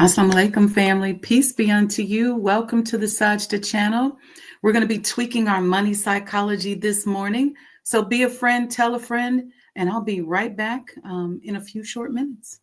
Assalamu alaikum, family. Peace be unto you. Welcome to the Sajdah channel. We're going to be tweaking our money psychology this morning. So be a friend, tell a friend, and I'll be right back in a few short minutes.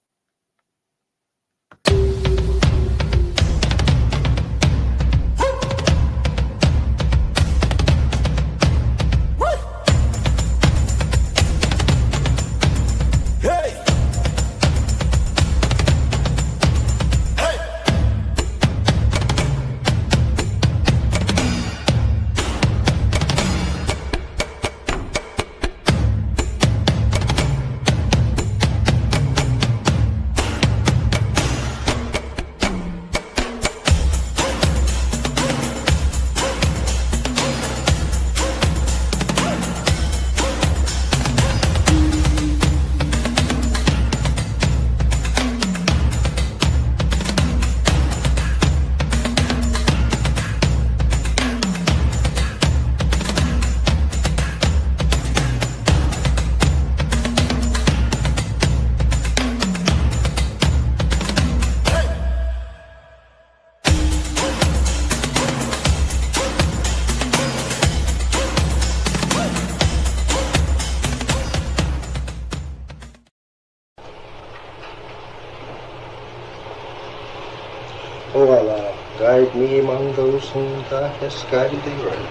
O Allah, guide me among those whom Thou hast guided aright,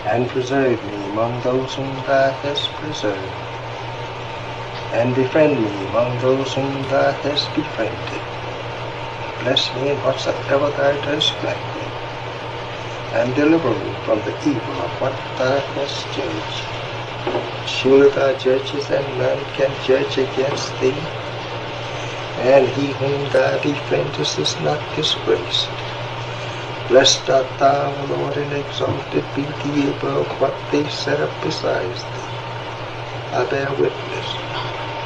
and preserve me among those whom Thou hast preserved, and befriend me among those whom Thou hast befriended. Bless me in whatsoever Thou dost grant me, and deliver me from the evil of what Thou hast judged. Surely Thou judgest, and none can judge against Thee. And he whom Thou befriendest is not disgraced. Blessed art Thou, O Lord, and exalted be Thee above what they set up besides Thee. I bear witness,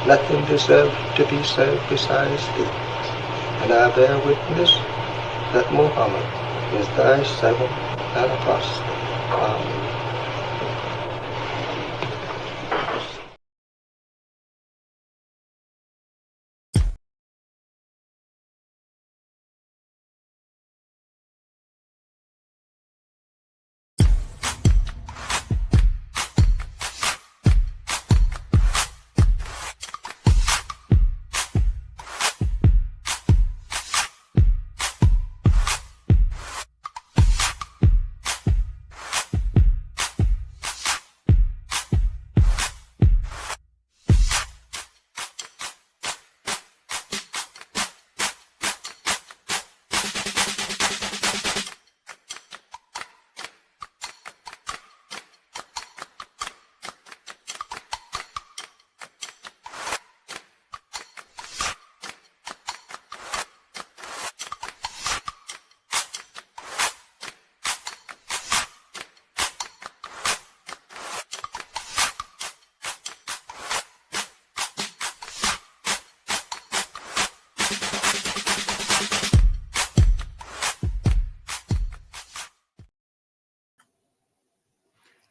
nothing deserves to be served besides Thee. And I bear witness that Muhammad is Thy servant and apostle. Amen.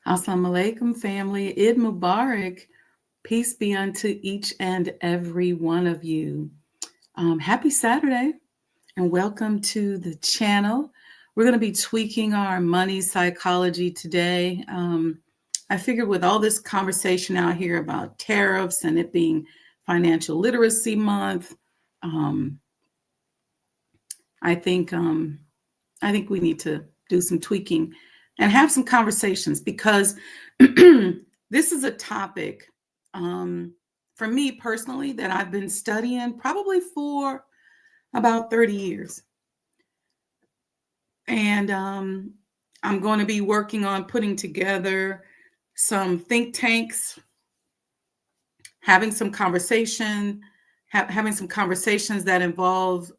Assalamu alaikum, family. Eid Mubarak. Peace be unto each and every one of you. Happy Saturday and welcome to the channel. We're going to be tweaking our money psychology today. I figured with all this conversation out here about tariffs and it being Financial Literacy Month, I think we need to do some tweaking and have some conversations because this is a topic for me personally that I've been studying probably for about 30 years. And I'm going to be working on putting together some think tanks, having some conversations that involve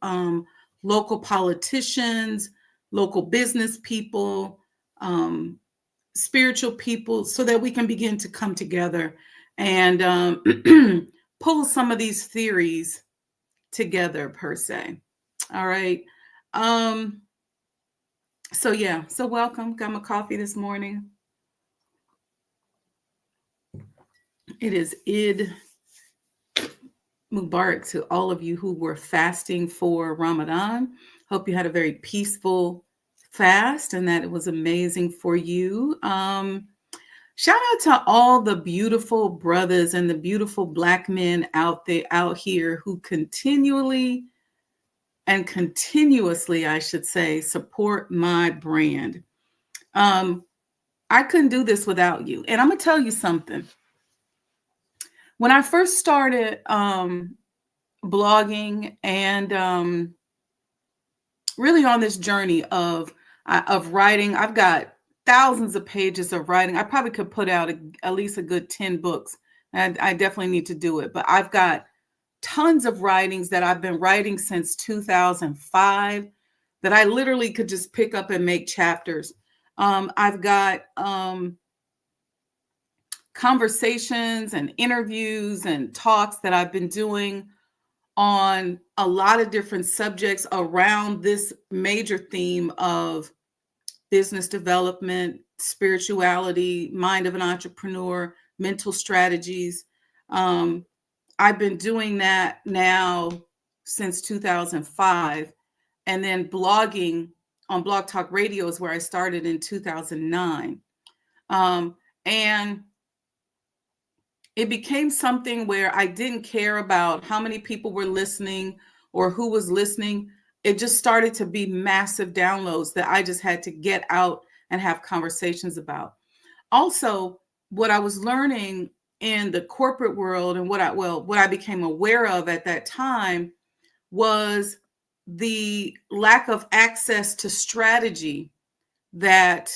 local politicians, local business people, spiritual people, so that we can begin to come together and pull some of these theories together per se. All right. So welcome. Got my coffee this morning. It is Eid Mubarak to all of you who were fasting for Ramadan. Hope you had a very peaceful fast and that it was amazing for you. Shout out to all the beautiful brothers and the beautiful Black men out here who continuously, I should say, support my brand. I couldn't do this without you. And I'm going to tell you something. When I first started blogging and really on this journey of writing, I've got thousands of pages of writing. I probably could put out at least a good 10 books. And I definitely need to do it. But I've got tons of writings that I've been writing since 2005 that I literally could just pick up and make chapters. I've got conversations and interviews and talks that I've been doing on a lot of different subjects around this major theme of business development, spirituality, mind of an entrepreneur, mental strategies. I've been doing that now since 2005. And then blogging on Blog Talk Radio is where I started in 2009. And it became something where I didn't care about how many people were listening or who was listening. It just started to be massive downloads that I just had to get out and have conversations about. Also, what I was learning in the corporate world and what I became aware of at that time was the lack of access to strategy that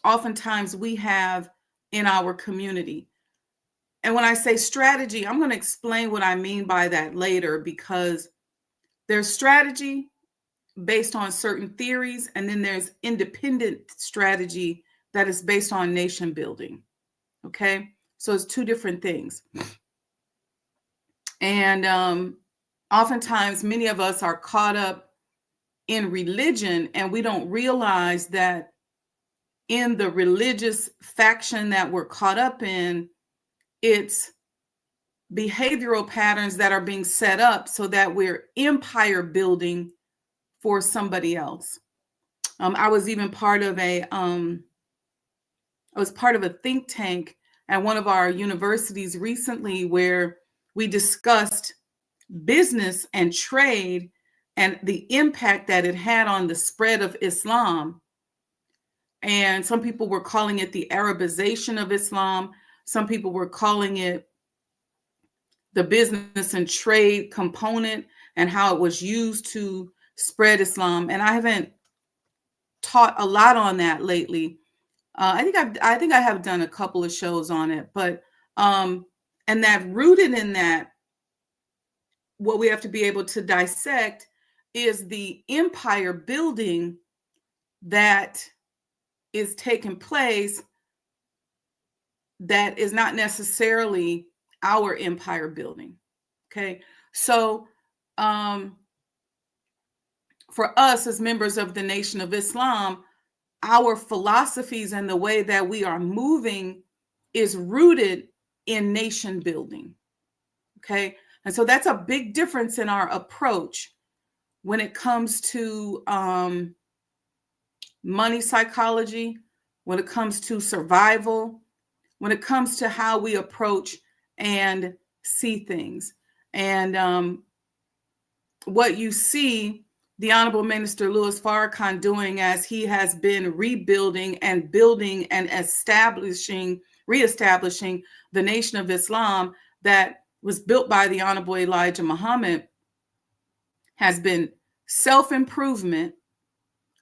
oftentimes we have in our community. And when I say strategy, I'm going to explain what I mean by that later, because there's strategy based on certain theories, and then there's independent strategy that is based on nation building. Okay, so it's two different things. And oftentimes, many of us are caught up in religion, and we don't realize that in the religious faction that we're caught up in, it's behavioral patterns that are being set up so that we're empire building for somebody else. I was even part of a think tank at one of our universities recently where we discussed business and trade and the impact that it had on the spread of Islam. And some people were calling it the Arabization of Islam. Some people were calling it the business and trade component and how it was used to spread Islam. And I haven't taught a lot on that lately. I think I have done a couple of shows on it, but and that rooted in that, what we have to be able to dissect is the empire building that is taking place that is not necessarily our empire building. Okay, so for us as members of the Nation of Islam, our philosophies and the way that we are moving is rooted in nation building. Okay, and so that's a big difference in our approach when it comes to money psychology, when it comes to survival, when it comes to how we approach and see things. And what you see the Honorable Minister Louis Farrakhan doing as he has been rebuilding and building and reestablishing the Nation of Islam that was built by the Honorable Elijah Muhammad has been self-improvement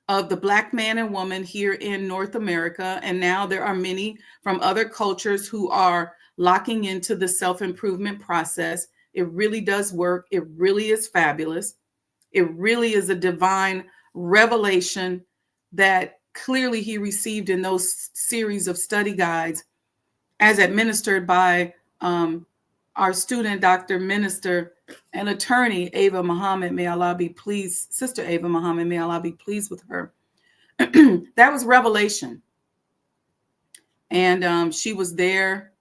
of the Black man and woman here in North America. And now there are many from other cultures who are locking into the self-improvement process. It really does work. It really is fabulous. It really is a divine revelation that clearly he received in those series of study guides as administered by our student, Dr. Minister and attorney, Ava Muhammad, may Allah be pleased, Sister Ava Muhammad, may Allah be pleased with her. That was revelation. And she was there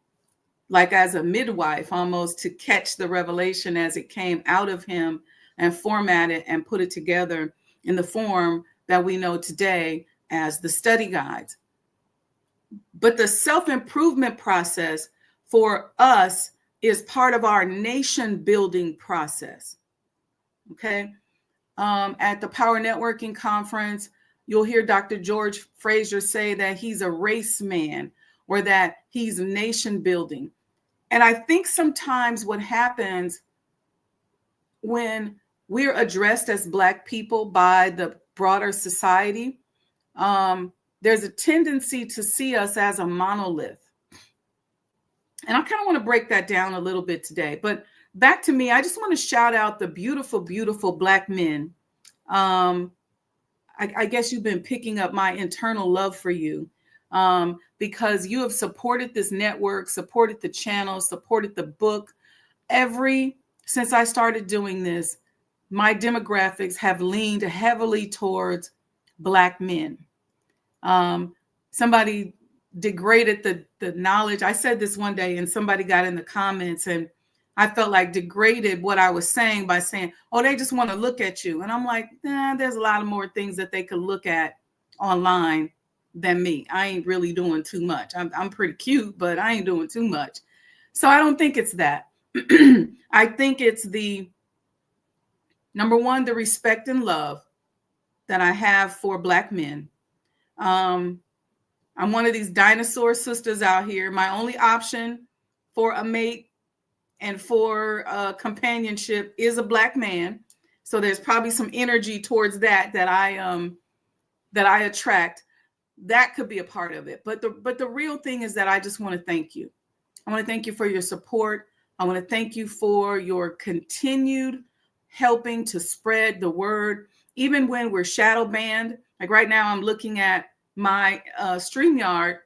like as a midwife, almost to catch the revelation as it came out of him and format it and put it together in the form that we know today as the study guides. But the self-improvement process for us is part of our nation building process. Okay. At the Power Networking Conference, you'll hear Dr. George Fraser say that he's a race man or that he's nation building. And I think sometimes what happens when we're addressed as Black people by the broader society, there's a tendency to see us as a monolith. And I kind of want to break that down a little bit today. But back to me, I just want to shout out the beautiful, beautiful Black men. I guess you've been picking up my internal love for you because you have supported this network, supported the channel, supported the book. Since I started doing this, my demographics have leaned heavily towards Black men. Somebody degraded the knowledge. I said this one day and somebody got in the comments and I felt like degraded what I was saying by saying, oh, they just want to look at you. And I'm like, nah, there's a lot of more things that they could look at online than me. I ain't really doing too much. I'm pretty cute, but I ain't doing too much. So I don't think it's that. I think it's the number one, the respect and love that I have for Black men. I'm one of these dinosaur sisters out here. My only option for a mate and for companionship is a Black man. So there's probably some energy towards that I attract. That could be a part of it. But the real thing is that I just want to thank you. I want to thank you for your support. I want to thank you for your continued helping to spread the word, even when we're shadow banned. Like right now, I'm looking at my StreamYard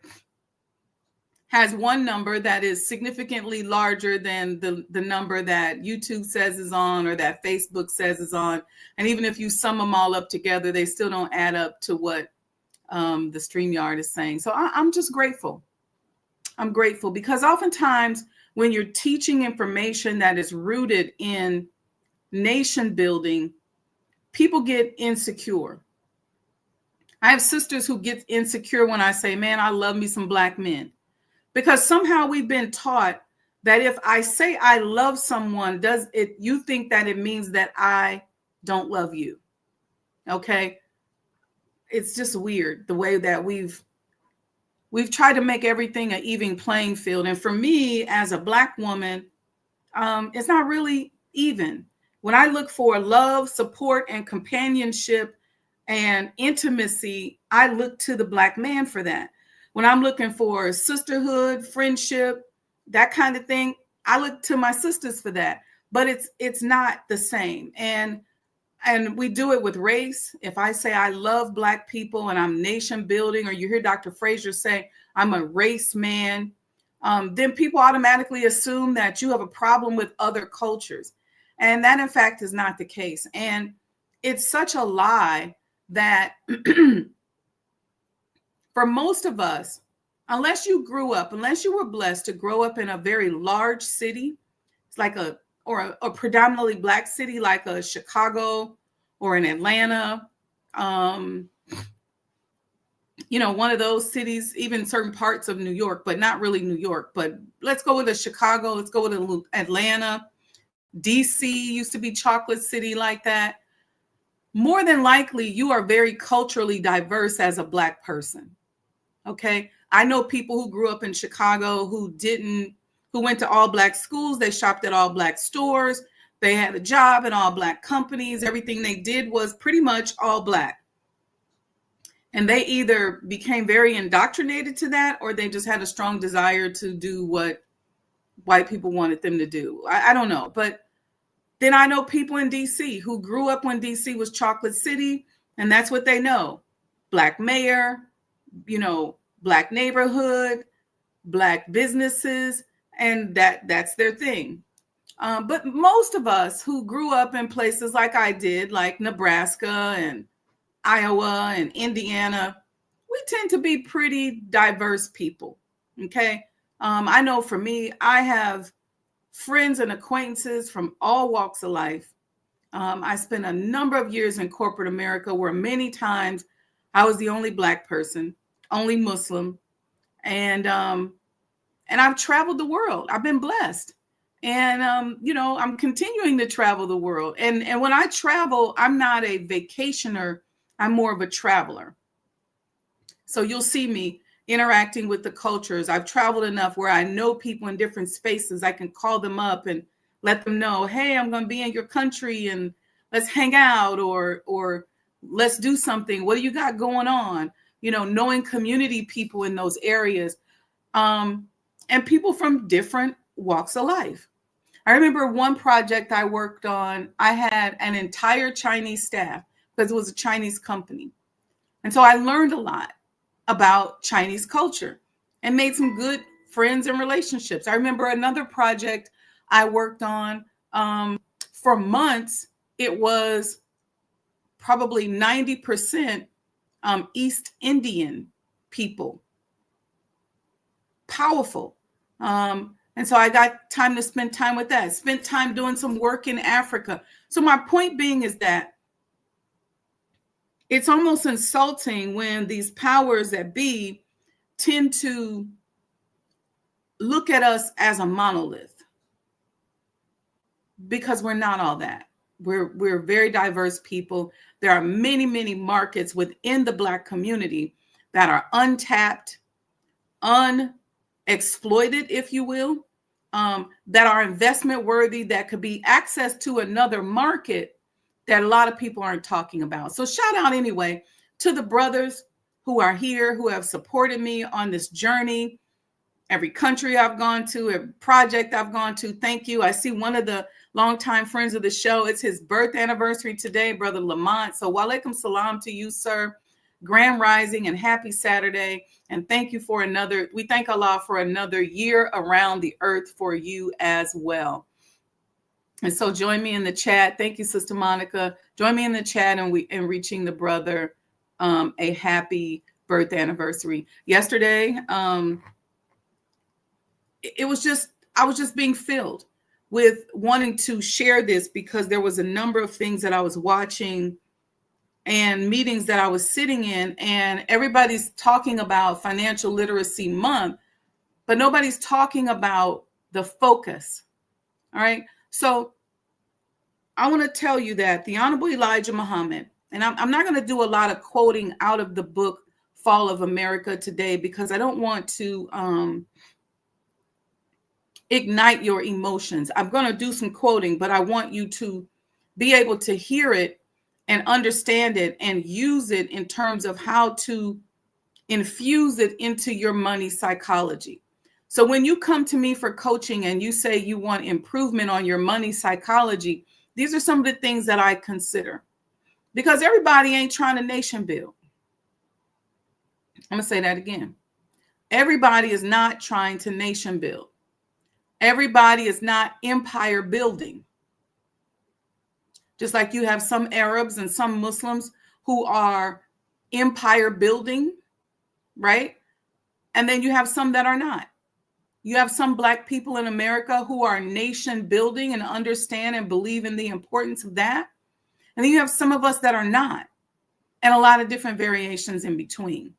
has one number that is significantly larger than the number that YouTube says is on or that Facebook says is on. And even if you sum them all up together, they still don't add up to what the StreamYard is saying. So I'm just grateful. I'm grateful because oftentimes when you're teaching information that is rooted in nation building, people get insecure. I have sisters who get insecure when I say, man, I love me some Black men. Because somehow we've been taught that if I say I love someone, you think that it means that I don't love you. Okay. It's just weird the way that we've tried to make everything an even playing field. And for me as a Black woman, it's not really even. When I look for love, support, and companionship and intimacy, I look to the Black man for that. When I'm looking for sisterhood, friendship, that kind of thing, I look to my sisters for that. But it's not the same. And we do it with race. If I say I love Black people and I'm nation building, or you hear Dr. Fraser say I'm a race man, then people automatically assume that you have a problem with other cultures. And that, in fact, is not the case. And it's such a lie that for most of us, unless you were blessed to grow up in a very large city, it's like a predominantly Black city, like a Chicago or an Atlanta, one of those cities, even certain parts of New York, but not really New York. But let's go with a Chicago. Let's go with Atlanta. DC used to be chocolate city like that. More than likely, you are very culturally diverse as a Black person. Okay. I know people who grew up in Chicago who went to all Black schools. They shopped at all Black stores. They had a job in all Black companies. Everything they did was pretty much all Black. And they either became very indoctrinated to that, or they just had a strong desire to do what white people wanted them to do. I don't know. But then I know people in DC who grew up when DC was chocolate city, and that's what they know. Black mayor, Black neighborhood, Black businesses, and that's their thing. But most of us who grew up in places like I did, like Nebraska and Iowa and Indiana, we tend to be pretty diverse people. Okay. I know for me, I have friends and acquaintances from all walks of life. I spent a number of years in corporate America where many times I was the only Black person, only Muslim. And I've traveled the world. I've been blessed. And I'm continuing to travel the world. And when I travel, I'm not a vacationer. I'm more of a traveler. So you'll see me interacting with the cultures. I've traveled enough where I know people in different spaces. I can call them up and let them know, hey, I'm going to be in your country and let's hang out or let's do something. What do you got going on? Knowing community people in those areas, and people from different walks of life. I remember one project I worked on, I had an entire Chinese staff because it was a Chinese company. And so I learned a lot about Chinese culture and made some good friends and relationships. I remember another project I worked on for months. It was probably 90% East Indian people. Powerful. And so I got time to spend time with that. Spent time doing some work in Africa. So my point being is that it's almost insulting when these powers that be tend to look at us as a monolith, because we're not all that. We're very diverse people. There are many, many markets within the Black community that are untapped, unexploited, if you will, that are investment worthy, that could be access to another market that a lot of people aren't talking about. So shout out anyway to the brothers who are here, who have supported me on this journey. Every country I've gone to, every project I've gone to, thank you. I see one of the longtime friends of the show. It's his birth anniversary today, Brother Lamont. So walaikum salam to you, sir. Grand Rising and happy Saturday. And thank you for we thank Allah for another year around the earth for you as well. And so join me in the chat. Thank you, Sister Monica. Join me in the chat and reaching the brother a happy birth anniversary. Yesterday, I was just being filled with wanting to share this because there was a number of things that I was watching and meetings that I was sitting in, and everybody's talking about Financial Literacy Month, but nobody's talking about the focus. All right. So I want to tell you that the Honorable Elijah Muhammad, and I'm not going to do a lot of quoting out of the book Fall of America today because I don't want to ignite your emotions. I'm going to do some quoting, but I want you to be able to hear it and understand it and use it in terms of how to infuse it into your money psychology. So when you come to me for coaching and you say you want improvement on your money psychology, these are some of the things that I consider, because everybody ain't trying to nation build. I'm going to say that again. Everybody is not trying to nation build. Everybody is not empire building. Just like you have some Arabs and some Muslims who are empire building, right? And then you have some that are not. You have some Black people in America who are nation building and understand and believe in the importance of that. And then you have some of us that are not, and a lot of different variations in between.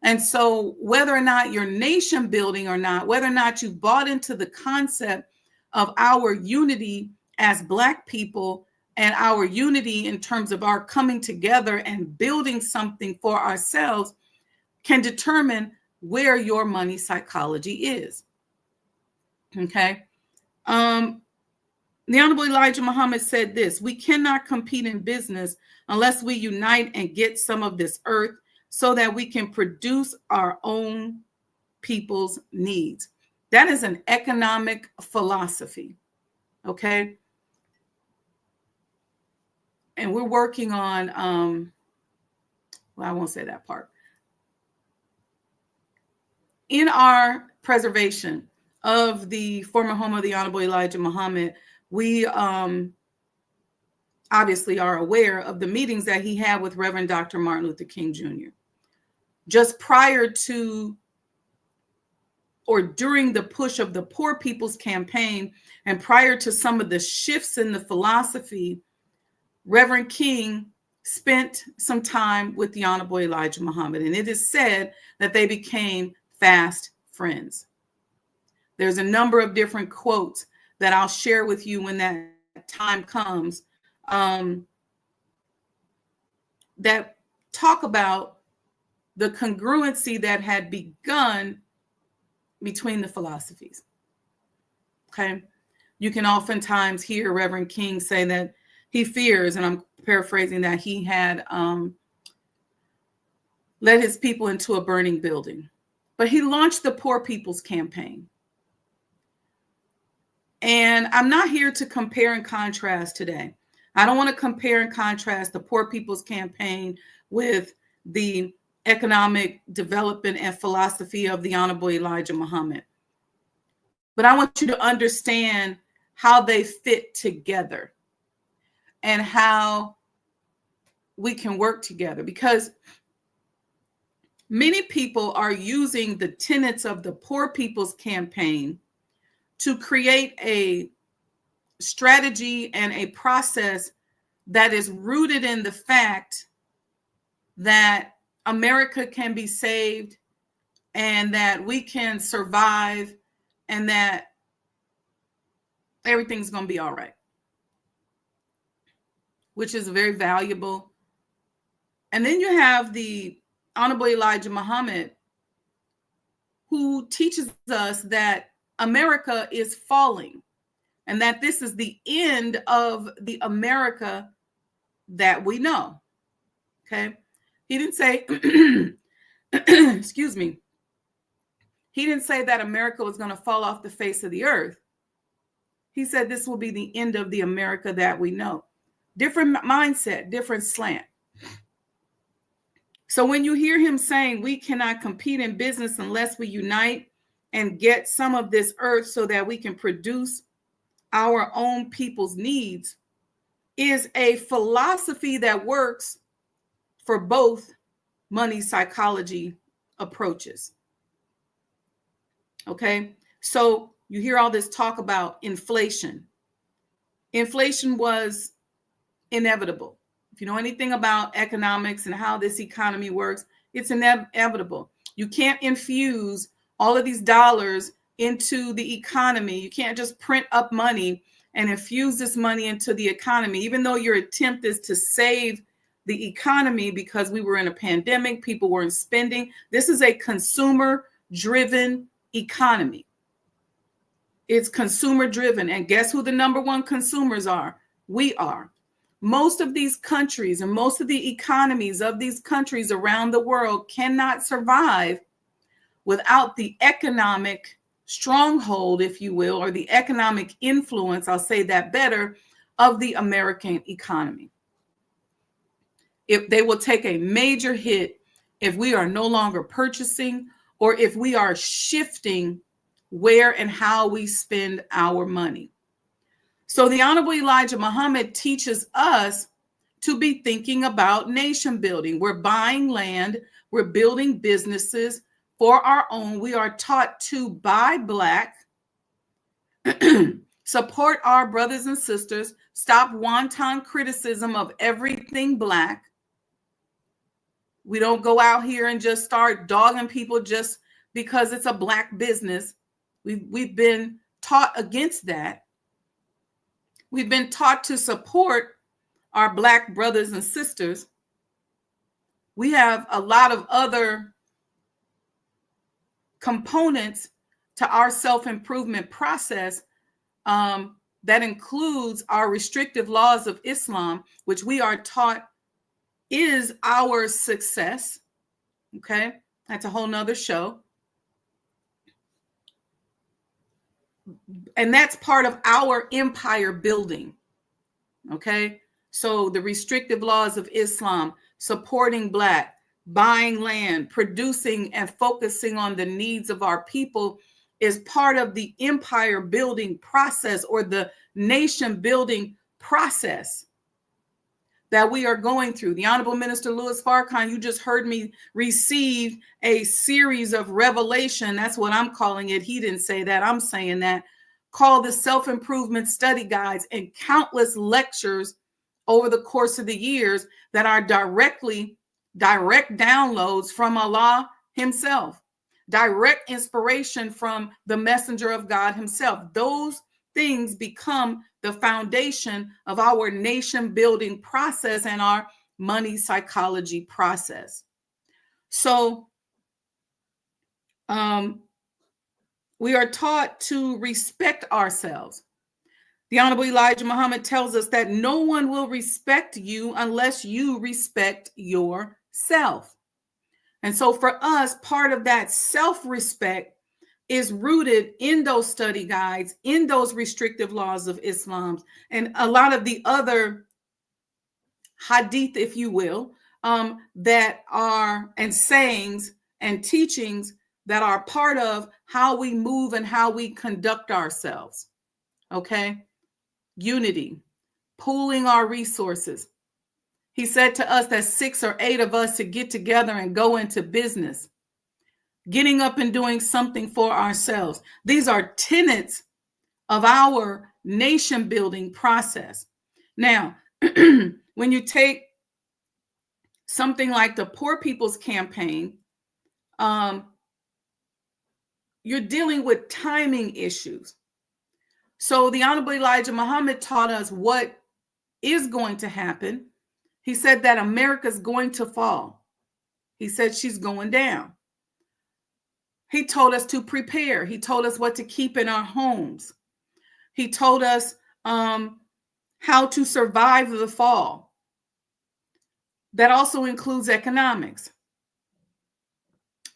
And so whether or not you're nation building or not, whether or not you've bought into the concept of our unity as Black people and our unity in terms of our coming together and building something for ourselves, can determine where your money psychology is. Okay. The Honorable Elijah Muhammad said this: we cannot compete in business unless we unite and get some of this earth so that we can produce our own people's needs. That is an economic philosophy. Okay. And we're working on, well, I won't say that part. In our preservation of the former home of the Honorable Elijah Muhammad, we obviously are aware of the meetings that he had with Reverend Dr. Martin Luther King Jr. Just prior to or during the push of the Poor People's Campaign and prior to some of the shifts in the philosophy, Reverend King spent some time with the Honorable Elijah Muhammad, and it is said that they became fast friends. There's a number of different quotes that I'll share with you when that time comes, that talk about the congruency that had begun between the philosophies. Okay. You can oftentimes hear Reverend King say that he fears, and I'm paraphrasing, that he had led his people into a burning building. But he launched the Poor People's Campaign. And I'm not here to compare and contrast today. I don't want to compare and contrast the Poor People's Campaign with the economic development and philosophy of the Honorable Elijah Muhammad. But I want you to understand how they fit together and how we can work together, because many people are using the tenets of the Poor People's Campaign to create a strategy and a process that is rooted in the fact that America can be saved and that we can survive and that everything's going to be all right, which is very valuable. And then you have the Honorable Elijah Muhammad, who teaches us that America is falling and that this is the end of the America that we know. Okay. He didn't say, excuse me. He didn't say that America was going to fall off the face of the earth. He said this will be the end of the America that we know. Different mindset, different slant. So when you hear him saying we cannot compete in business unless we unite and get some of this earth so that we can produce our own people's needs, is a philosophy that works for both money psychology approaches. Okay, so you hear all this talk about inflation. Inflation was inevitable. If you know anything about economics and how this economy works, it's inevitable. You can't infuse all of these dollars into the economy. You can't just print up money and infuse this money into the economy, even though your attempt is to save the economy because we were in a pandemic, people weren't spending. This is a consumer-driven economy. It's consumer-driven. And guess who the number one consumers are? We are. Most of these countries and most of the economies of these countries around the world cannot survive without the economic stronghold, if you will, or the economic influence, I'll say that better, of the American economy. If they will take a major hit if we are no longer purchasing or if we are shifting where and how we spend our money. So the Honorable Elijah Muhammad teaches us to be thinking about nation building. We're buying land, we're building businesses for our own. We are taught to buy Black, support our brothers and sisters, stop wanton criticism of everything Black. We don't go out here and just start dogging people just because it's a Black business. We've been taught against that. We've been taught to support our Black brothers and sisters. We have a lot of other components to our self-improvement process that includes our restrictive laws of Islam, which we are taught is our success. Okay, that's a whole nother show. And that's part of our empire building. Okay, so the restrictive laws of Islam, supporting Black, buying land, producing and focusing on the needs of our people is part of the empire building process or the nation building process. that we are going through. The Honorable Minister Louis Farrakhan, you just heard me receive a series of revelation. That's what I'm calling it. He didn't say that. I'm saying that. Called the Self-Improvement Study Guides, and countless lectures over the course of the years that are direct downloads from Allah himself, direct inspiration from the messenger of God himself. Those things become the foundation of our nation building process and our money psychology process. So we are taught to respect ourselves. The Honorable Elijah Muhammad tells us that no one will respect you unless you respect yourself. And so for us, part of that self-respect is rooted in those study guides, in those restrictive laws of Islam, and a lot of the other hadith, if you will, that are, and sayings and teachings that are part of how we move and how we conduct ourselves. Okay? Unity, pooling our resources. He said to us that 6 or 8 of us to get together and go into business, getting up and doing something for ourselves. These are tenets of our nation building process. Now, when you take something like the Poor People's Campaign, you're dealing with timing issues. So the Honorable Elijah Muhammad taught us what is going to happen. He said that America's going to fall. He said she's going down. He told us to prepare. He told us what to keep in our homes. He told us how to survive the fall. That also includes economics,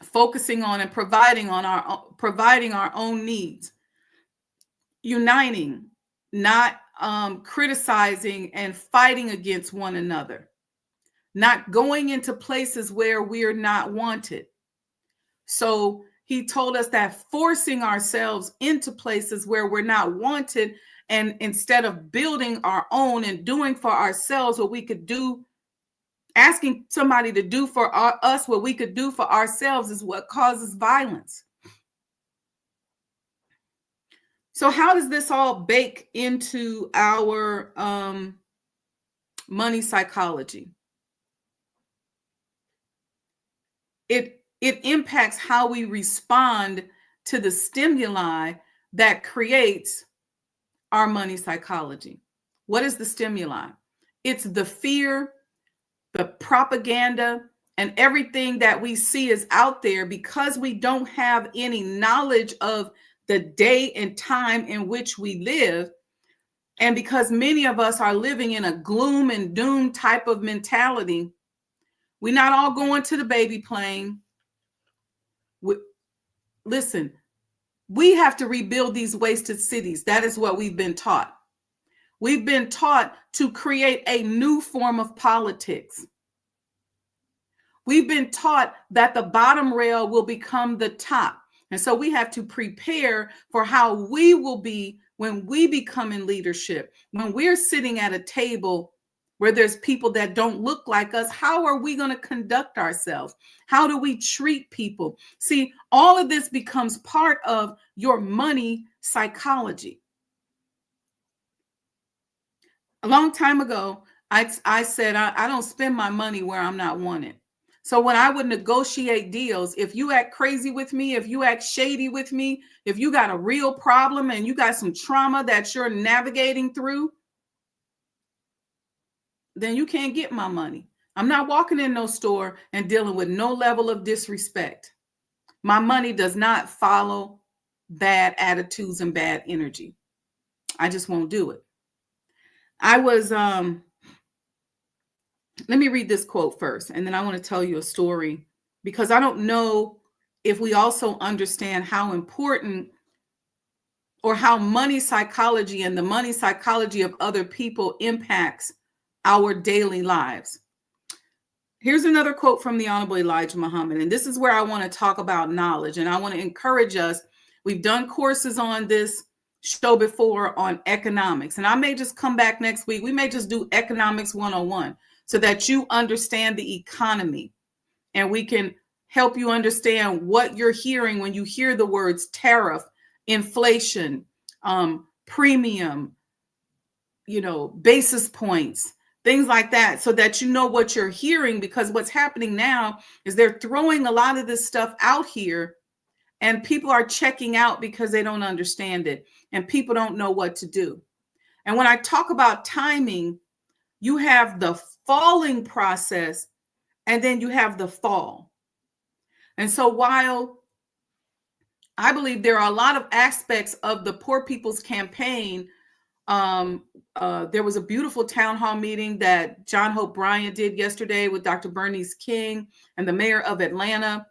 focusing on and providing our own needs, uniting, not criticizing and fighting against one another, not going into places where we're not wanted. So he told us that forcing ourselves into places where we're not wanted, and instead of building our own and doing for ourselves what we could do, asking somebody to do for us what we could do for ourselves, is what causes violence. So how does this all bake into our money psychology? It impacts how we respond to the stimuli that creates our money psychology. What is the stimuli? It's the fear, the propaganda, and everything that we see is out there, because we don't have any knowledge of the day and time in which we live. And because many of us are living in a gloom and doom type of mentality, we're not all going to the baby plane. Listen, we have to rebuild these wasted cities. That is what we've been taught. We've been taught to create a new form of politics. We've been taught that the bottom rail will become the top. And so we have to prepare for how we will be when we become in leadership, when we're sitting at a table where there's people that don't look like us. How are we going to conduct ourselves? How do we treat people? See, all of this becomes part of your money psychology. A long time ago, I said, I don't spend my money where I'm not wanted. So when I would negotiate deals, if you act crazy with me, if you act shady with me, if you got a real problem and you got some trauma that you're navigating through, then you can't get my money. I'm not walking in no store and dealing with no level of disrespect. My money does not follow bad attitudes and bad energy. I just won't do it. I was, let me read this quote first, and then I want to tell you a story, because I don't know if we also understand how important, or how money psychology and the money psychology of other people impacts our daily lives. Here's another quote from the Honorable Elijah Muhammad, and this is where I want to talk about knowledge, and I want to encourage us. We've done courses on this show before on economics. And I may just come back next week. We may just do economics 101 so that you understand the economy and we can help you understand what you're hearing when you hear the words tariff, inflation, premium, basis points, things like that, so that you know what you're hearing. Because what's happening now is they're throwing a lot of this stuff out here and people are checking out because they don't understand it and people don't know what to do. And when I talk about timing, you have the falling process and then you have the fall. And so while I believe there are a lot of aspects of the Poor People's Campaign, there was a beautiful town hall meeting that John Hope Bryant did yesterday with Dr. Bernice King and the mayor of Atlanta.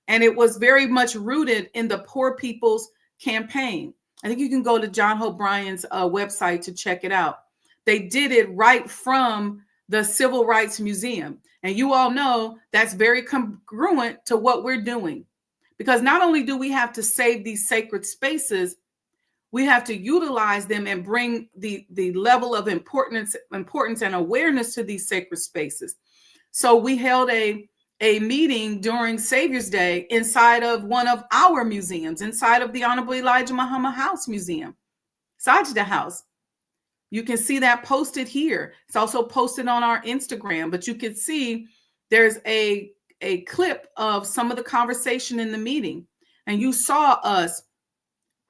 And it was very much rooted in the Poor People's Campaign. I think you can go to John Hope Bryant's website to check it out. They did it right from the Civil Rights Museum. And you all know that's very congruent to what we're doing. Because not only do we have to save these sacred spaces, we have to utilize them and bring the level of importance and awareness to these sacred spaces. So we held a meeting during Savior's Day inside of one of our museums, inside of the Honorable Elijah Muhammad House Museum, Sajdah House. You can see that posted here. It's also posted on our Instagram, but you can see there's a clip of some of the conversation in the meeting. And you saw us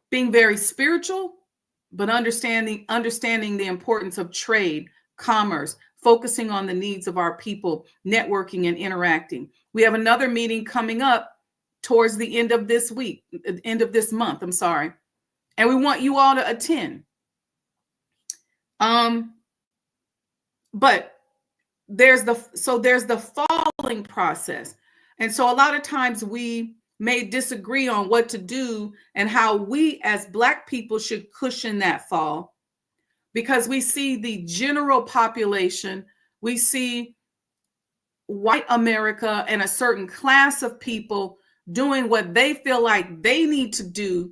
being very spiritual, but understanding the importance of trade, commerce, focusing on the needs of our people, networking and interacting. We have another meeting coming up towards the end of this month, and we want you all to attend. But there's the falling process. And so a lot of times we may disagree on what to do and how we as Black people should cushion that fall, because we see the general population, we see white America and a certain class of people doing what they feel like they need to do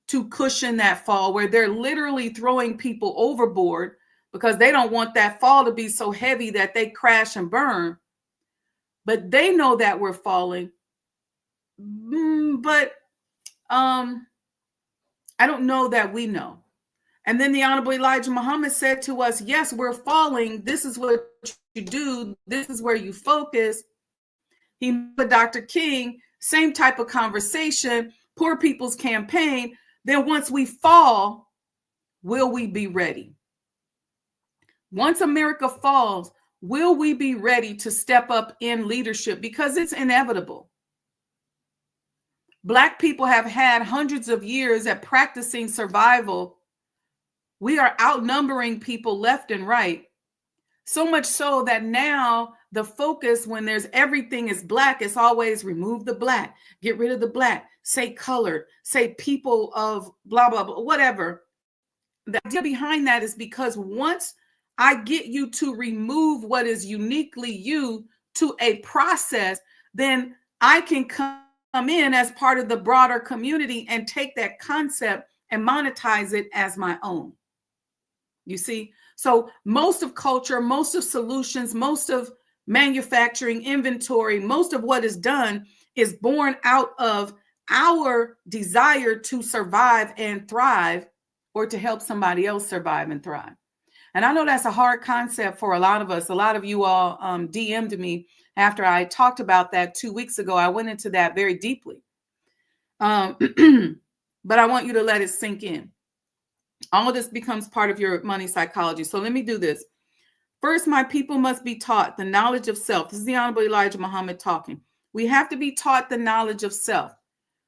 to cushion that fall, where they're literally throwing people overboard because they don't want that fall to be so heavy that they crash and burn. But they know that we're falling. But I don't know that we know. And then the Honorable Elijah Muhammad said to us, yes, we're falling. This is what you do. This is where you focus. He with Dr. King, same type of conversation, Poor People's Campaign. Then once we fall, will we be ready? Once America falls, will we be ready to step up in leadership? Because it's inevitable. Black people have had hundreds of years at practicing survival. We are outnumbering people left and right. So much so that now the focus, when there's everything is Black, it's always remove the Black, get rid of the Black, say colored, say people of blah, blah, blah, whatever. The idea behind that is because once I get you to remove what is uniquely you to a process, then I can come in as part of the broader community and take that concept and monetize it as my own. You see? So most of culture, most of solutions, most of manufacturing, inventory, most of what is done is born out of our desire to survive and thrive, or to help somebody else survive and thrive. And I know that's a hard concept for a lot of us. A lot of you all DM'd me after I talked about that 2 weeks ago. I went into that very deeply. But I want you to let it sink in. All of this becomes part of your money psychology. So let me do this. First, my people must be taught the knowledge of self. This is the Honorable Elijah Muhammad talking. We have to be taught the knowledge of self.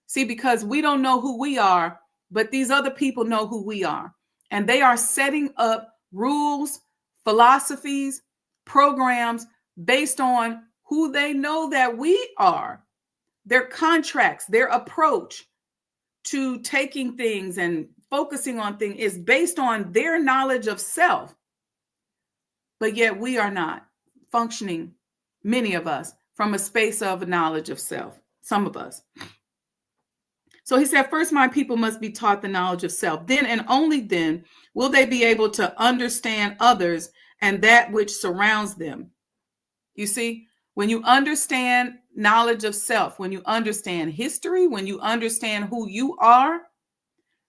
See, because we don't know who we are, but these other people know who we are. And they are setting up rules, philosophies, programs based on who they know that we are. Their contracts, their approach to taking things and focusing on things is based on their knowledge of self. But yet we are not functioning, many of us, from a space of knowledge of self. Some of us. So he said, first, my people must be taught the knowledge of self. Then and only then will they be able to understand others and that which surrounds them. You see, when you understand knowledge of self, when you understand history, when you understand who you are,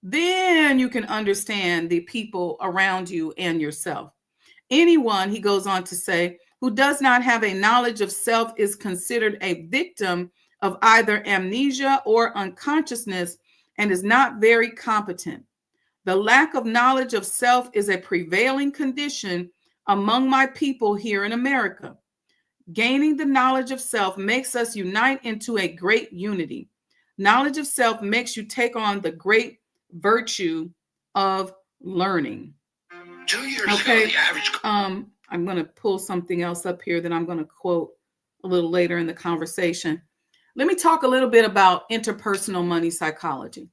then you can understand the people around you and yourself. Anyone, he goes on to say, who does not have a knowledge of self is considered a victim of either amnesia or unconsciousness and is not very competent. The lack of knowledge of self is a prevailing condition among my people here in America. Gaining the knowledge of self makes us unite into a great unity. Knowledge of self makes you take on the great virtue of learning. Okay. I'm going to pull something else up here that I'm going to quote a little later in the conversation. Let me talk a little bit about interpersonal money psychology.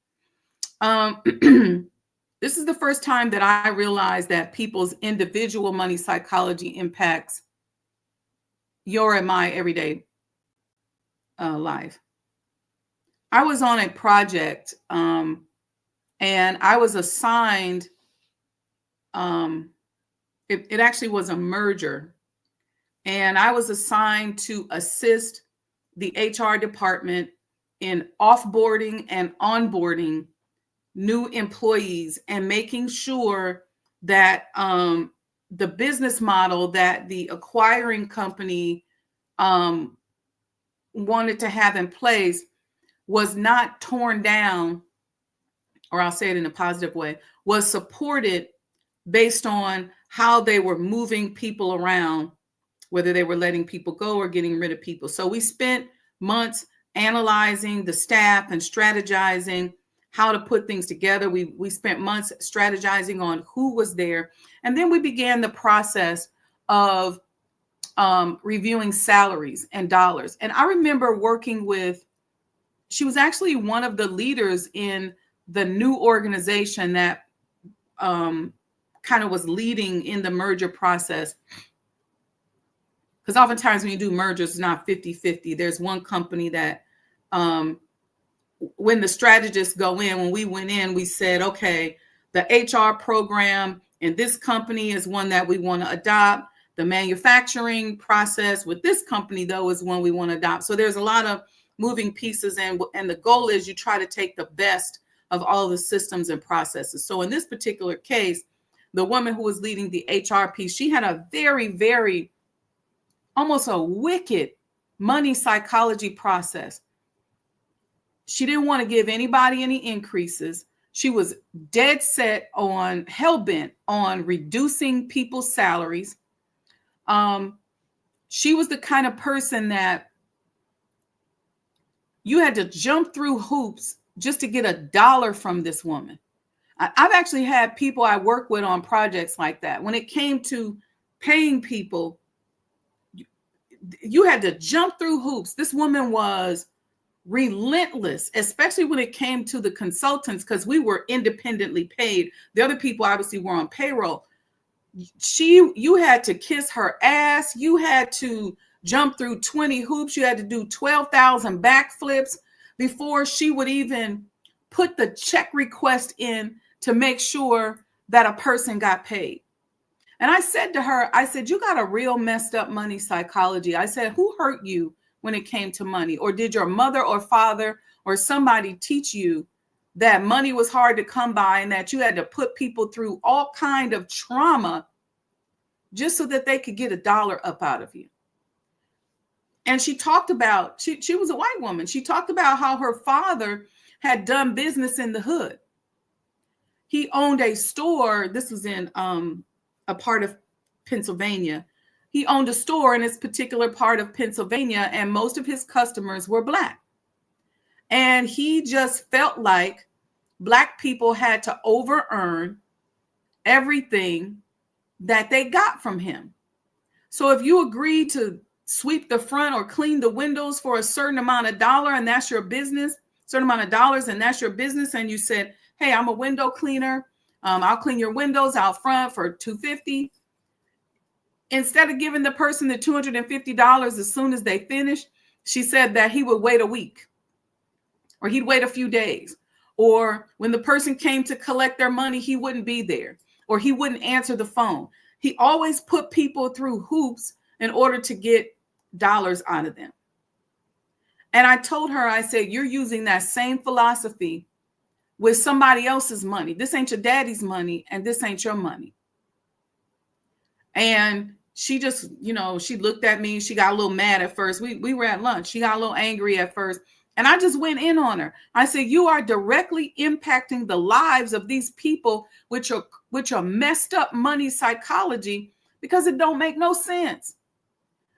This is the first time that I realized that people's individual money psychology impacts your and my everyday life. I was on a project and I was assigned, it actually was a merger, and I was assigned to assist the HR department in offboarding and onboarding new employees and making sure that the business model that the acquiring company wanted to have in place was not torn down, or I'll say it in a positive way, was supported based on how they were moving people around, whether they were letting people go or getting rid of people. So we spent months analyzing the staff and strategizing how to put things together. We spent months strategizing on who was there. And then we began the process of reviewing salaries and dollars. And I remember working with, she was actually one of the leaders in the new organization that kind of was leading in the merger process. Because oftentimes when you do mergers, it's not 50-50. There's one company that when the strategists go in, when we went in, we said, okay, the HR program in this company is one that we want to adopt. The manufacturing process with this company, though, is one we want to adopt. So there's a lot of moving pieces, and the goal is you try to take the best of all the systems and processes. So in this particular case, the woman who was leading the HR piece, she had a very, very, almost a wicked money psychology process. She didn't want to give anybody any increases. She was dead set on, hell-bent on reducing people's salaries. She was the kind of person that you had to jump through hoops just to get $1 from this woman. I've actually had people I work with on projects like that. When it came to paying people, you had to jump through hoops. This woman was relentless, especially when it came to the consultants, because we were independently paid. The other people obviously were on payroll. You had to kiss her ass. You had to jump through 20 hoops. You had to do 12,000 backflips before she would even put the check request in to make sure that a person got paid. And I said to her, I said, you got a real messed up money psychology. I said, who hurt you when it came to money? Or did your mother or father or somebody teach you that money was hard to come by and that you had to put people through all kind of trauma just so that they could get $1 up out of you? And she talked about, she was a white woman. She talked about how her father had done business in the hood. He owned a store. This was in a part of Pennsylvania. He owned a store in this particular part of Pennsylvania, and most of his customers were Black. And he just felt like Black people had to over-earn everything that they got from him. So if you agree to sweep the front or clean the windows for a certain amount of dollar, and that's your business, certain amount of dollars, and that's your business, and you said, hey, I'm a window cleaner. I'll clean your windows out front for $250. Instead of giving the person the $250 as soon as they finished, she said that he would wait a week. or he'd wait a few days. Or when the person came to collect their money, he wouldn't be there, or he wouldn't answer the phone. He always put people through hoops in order to get dollars out of them. And I told her, I said, you're using that same philosophy with somebody else's money. This ain't your daddy's money, and this ain't your money. And she just, she looked at me. She got a little mad at first. We were at lunch. She got a little angry at first. And I just went in on her. I said, you are directly impacting the lives of these people with your messed up money psychology, because it don't make no sense.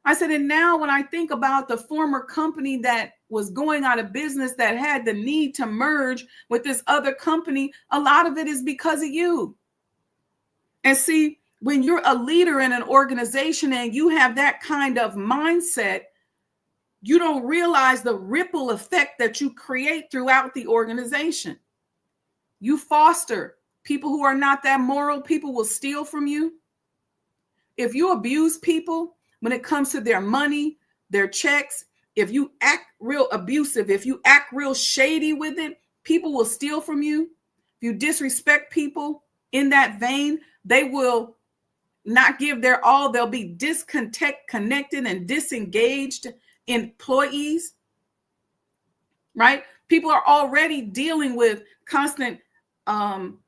I said, and now when I think about the former company that was going out of business, that had the need to merge with this other company, a lot of it is because of you. And see, when you're a leader in an organization and you have that kind of mindset, you don't realize the ripple effect that you create throughout the organization. You foster people who are not that moral. People will steal from you. If you abuse people when it comes to their money, their checks, if you act real abusive, if you act real shady with it, people will steal from you. If you disrespect people in that vein, they will not give their all. They'll be disconnected and disengaged employees, right? People are already dealing with constant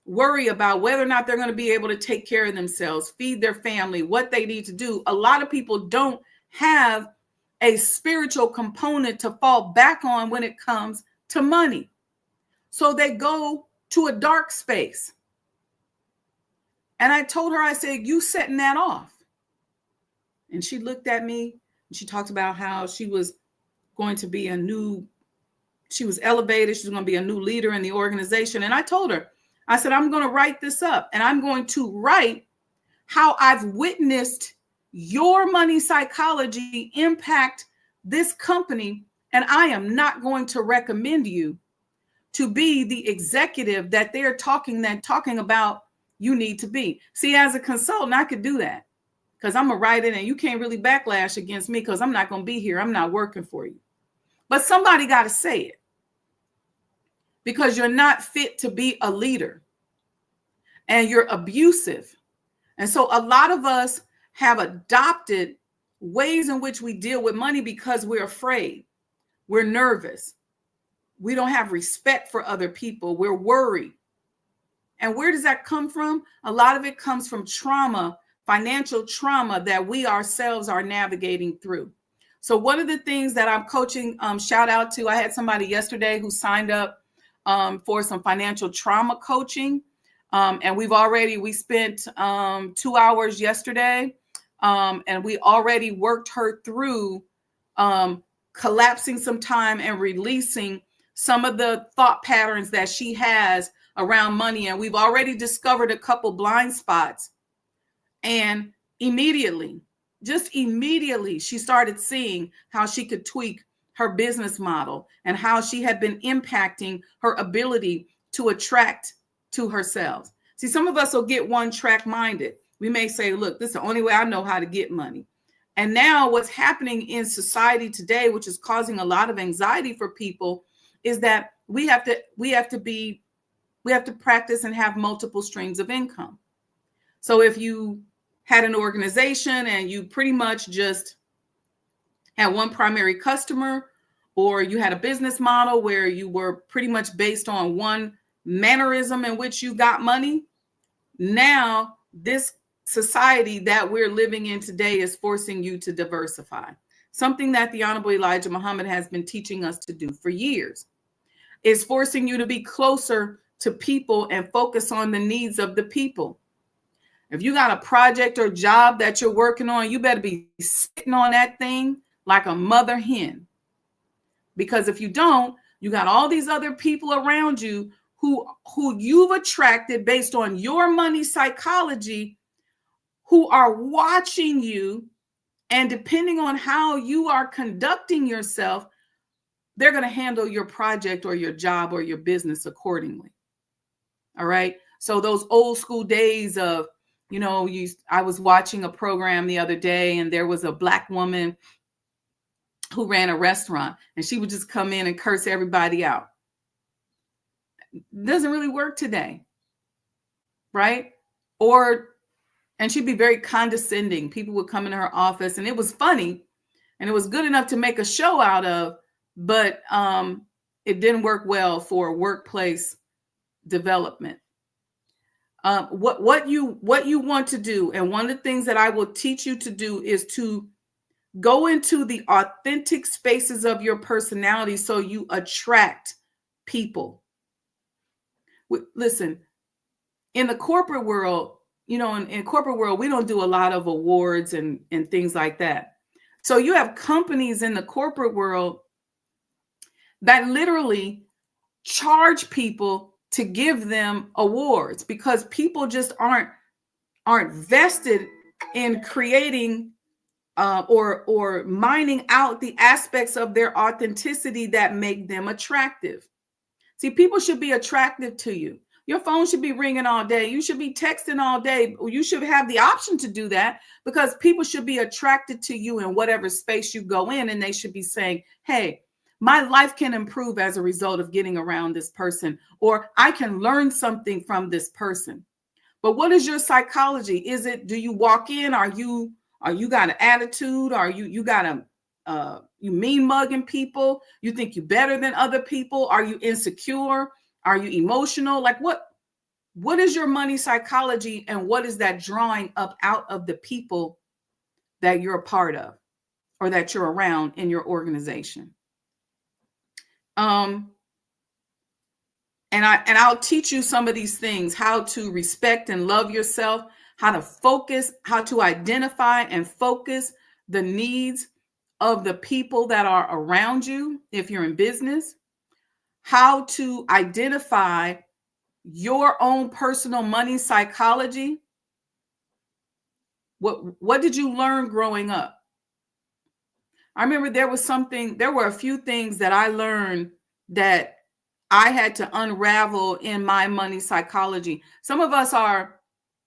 worry about whether or not they're going to be able to take care of themselves, feed their family, what they need to do. A lot of people don't have a spiritual component to fall back on when it comes to money. So they go to a dark space. And I told her, I said, you setting that off. And she looked at me and she talked about how she was going to be she was elevated. She was going to be a new leader in the organization. And I told her, I said, I'm going to write this up, and I'm going to write how I've witnessed your money psychology impact this company. And I am not going to recommend you to be the executive that they're talking about you need to be. See, as a consultant, I could do that because I'm a writer, and you can't really backlash against me because I'm not going to be here. I'm not working for you. But somebody got to say it, because you're not fit to be a leader and you're abusive. And so a lot of us have adopted ways in which we deal with money because we're afraid. We're nervous. We don't have respect for other people. We're worried. And where does that come from? A lot of it comes from trauma, financial trauma that we ourselves are navigating through. So one of the things that I'm coaching, shout out to, I had somebody yesterday who signed up for some financial trauma coaching. And we spent 2 hours yesterday, and we already worked her through collapsing some time and releasing some of the thought patterns that she has around money. And we've already discovered a couple blind spots. And immediately, she started seeing how she could tweak her business model and how she had been impacting her ability to attract to herself. See, some of us will get one track minded. We may say, look, this is the only way I know how to get money. And now what's happening in society today, which is causing a lot of anxiety for people, is that we have to practice and have multiple streams of income. So if you had an organization and you pretty much just had one primary customer, or you had a business model where you were pretty much based on one mannerism in which you got money, now this society that we're living in today is forcing you to diversify. Something that the Honorable Elijah Muhammad has been teaching us to do for years is forcing you to be closer to people and focus on the needs of the people. If you got a project or job that you're working on, you better be sitting on that thing like a mother hen. Because if you don't, you got all these other people around you who you've attracted based on your money psychology, who are watching you, and depending on how you are conducting yourself, they're going to handle your project or your job or your business accordingly. All right. So those old school days of, I was watching a program the other day, and there was a Black woman who ran a restaurant, and she would just come in and curse everybody out. doesn't really work today, right? And she'd be very condescending. People would come in her office, and it was funny, and it was good enough to make a show out of, but it didn't work well for workplace development. What you want to do, and one of the things that I will teach you to do, is to go into the authentic spaces of your personality so you attract people. Listen, in the corporate world, in corporate world, we don't do a lot of awards and things like that. So you have companies in the corporate world that literally charge people to give them awards because people just aren't vested in creating or mining out the aspects of their authenticity that make them attractive. See, people should be attractive to you. Your phone should be ringing all day. You should be texting all day. Or you should have the option to do that because people should be attracted to you in whatever space you go in. And they should be saying, hey, my life can improve as a result of getting around this person, or I can learn something from this person. But what is your psychology? Is it, do you walk in? Are you got an attitude? Are you got you mean mugging people? You think you're better than other people? Are you insecure? Are you emotional? Like what is your money psychology, and what is that drawing up out of the people that you're a part of or that you're around in your organization? And I'll teach you some of these things, how to respect and love yourself, how to focus, how to identify and focus the needs of the people that are around you if you're in business, how to identify your own personal money psychology. What did you learn growing up? I remember there were a few things that I learned that I had to unravel in my money psychology. Some of us are,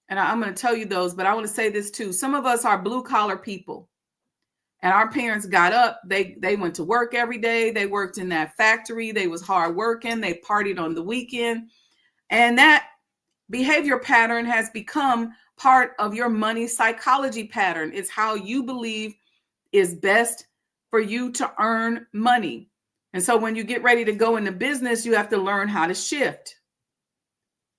and I'm going to tell you those, but I want to say this too. Some of us are blue collar people. And our parents got up, they went to work every day. They worked in that factory. They was hard working. They partied on the weekend. And that behavior pattern has become part of your money psychology pattern. It's how you believe is best for you to earn money. And so when you get ready to go into business, you have to learn how to shift,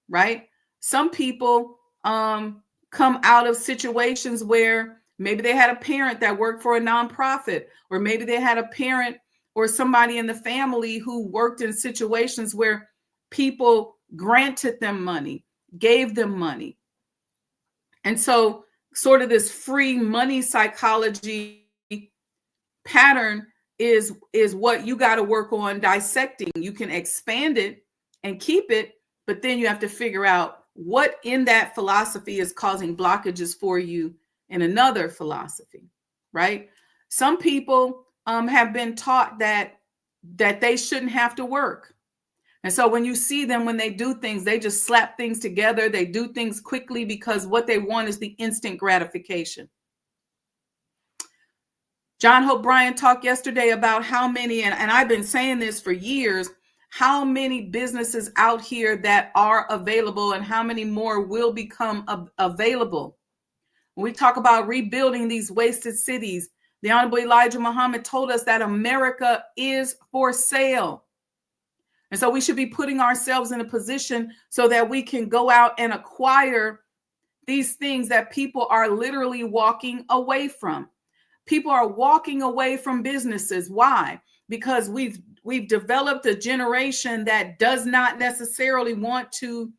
right? Some people come out of situations where maybe they had a parent that worked for a nonprofit, or maybe they had a parent or somebody in the family who worked in situations where people granted them money, gave them money. And so sort of this free money psychology pattern is what you got to work on dissecting. You can expand it and keep it, but then you have to figure out what in that philosophy is causing blockages for you in another philosophy, right? Some people have been taught that they shouldn't have to work. And so when you see them, when they do things, they just slap things together. They do things quickly because what they want is the instant gratification. John Hope Bryant talked yesterday about how many, and I've been saying this for years, how many businesses out here that are available and how many more will become available. When we talk about rebuilding these wasted cities, the Honorable Elijah Muhammad told us that America is for sale. And so we should be putting ourselves in a position so that we can go out and acquire these things that people are literally walking away from. People are walking away from businesses. Why? Because we've developed a generation that does not necessarily want to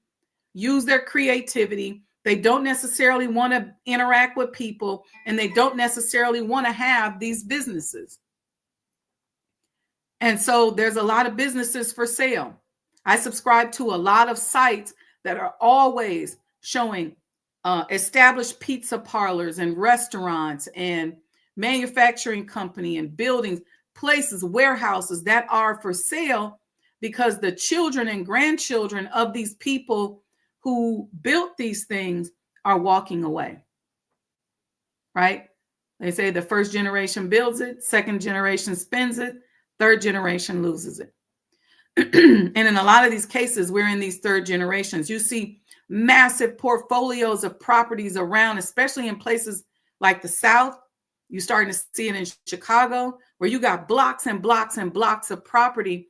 use their creativity. They don't necessarily want to interact with people, and they don't necessarily want to have these businesses. And so there's a lot of businesses for sale. I subscribe to a lot of sites that are always showing established pizza parlors and restaurants and manufacturing company and buildings, places, warehouses that are for sale because the children and grandchildren of these people who built these things are walking away, right? They say the first generation builds it, second generation spends it, third generation loses it. And in a lot of these cases, we're in these third generations. You see massive portfolios of properties around, especially in places like the South. You're starting to see it in Chicago, where you got blocks and blocks and blocks of property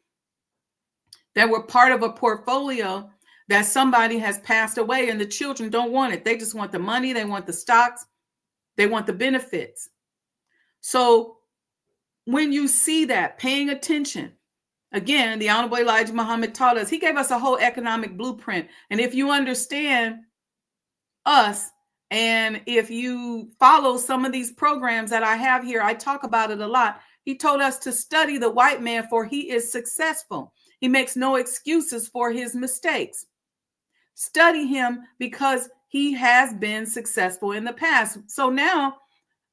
that were part of a portfolio that somebody has passed away, and the children don't want it. They just want the money. They want the stocks. They want the benefits. So when you see that, paying attention, again, the Honorable Elijah Muhammad taught us, he gave us a whole economic blueprint. And if you understand us, and if you follow some of these programs that I have here, I talk about it a lot. He told us to study the white man, for he is successful. He makes no excuses for his mistakes. Study him because he has been successful in the past. So now,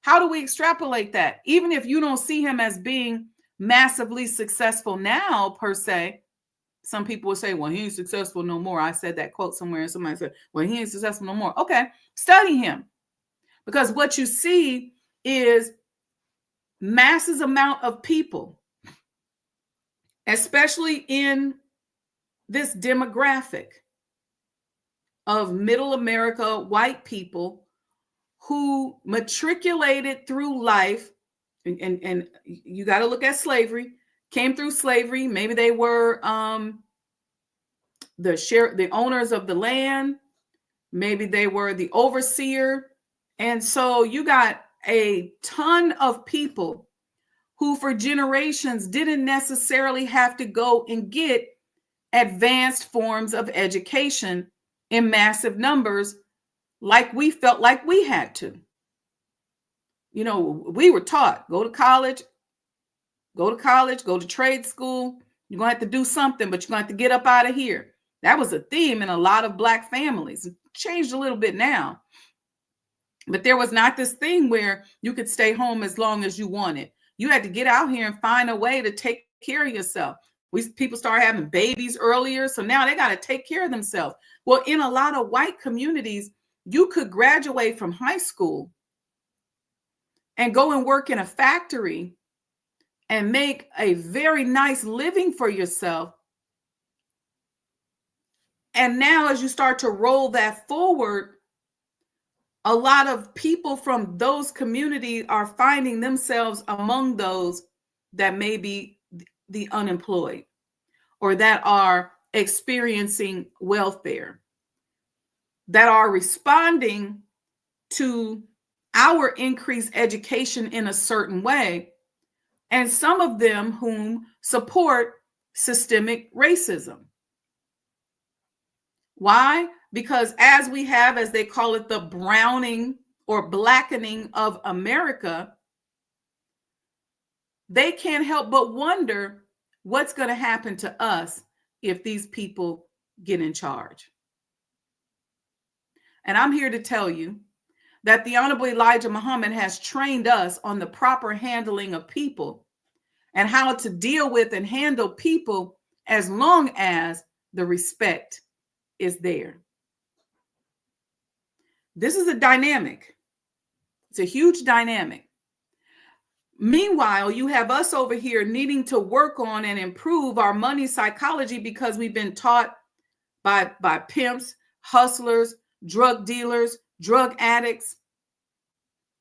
how do we extrapolate that? Even if you don't see him as being massively successful now, per se, some people will say, well, he ain't successful no more. I said that quote somewhere, and somebody said, well, he ain't successful no more. Okay, study him. Because what you see is masses amount of people, especially in this demographic of middle America, white people who matriculated through life, and you got to look at slavery, came through slavery. Maybe they were the owners of the land. Maybe they were the overseer. And so you got a ton of people who for generations didn't necessarily have to go and get advanced forms of education in massive numbers like we felt like we had to. You know, we were taught, go to college, go to trade school. You're going to have to do something, but you're going to have to get up out of here. That was a theme in a lot of Black families. It changed a little bit now. But there was not this thing where you could stay home as long as you wanted. You had to get out here and find a way to take care of yourself. People start having babies earlier, so now they got to take care of themselves. Well, in a lot of white communities, you could graduate from high school and go and work in a factory and make a very nice living for yourself. And now as you start to roll that forward, a lot of people from those communities are finding themselves among those that may be the unemployed or that are experiencing welfare, that are responding to our increased education in a certain way, and some of them whom support systemic racism. Why? Because as we have, as they call it, the browning or blackening of America, they can't help but wonder what's going to happen to us if these people get in charge. And I'm here to tell you that the Honorable Elijah Muhammad has trained us on the proper handling of people and how to deal with and handle people as long as the respect is there. This is a dynamic. It's a huge dynamic. Meanwhile, you have us over here needing to work on and improve our money psychology because we've been taught by pimps, hustlers, drug dealers, drug addicts.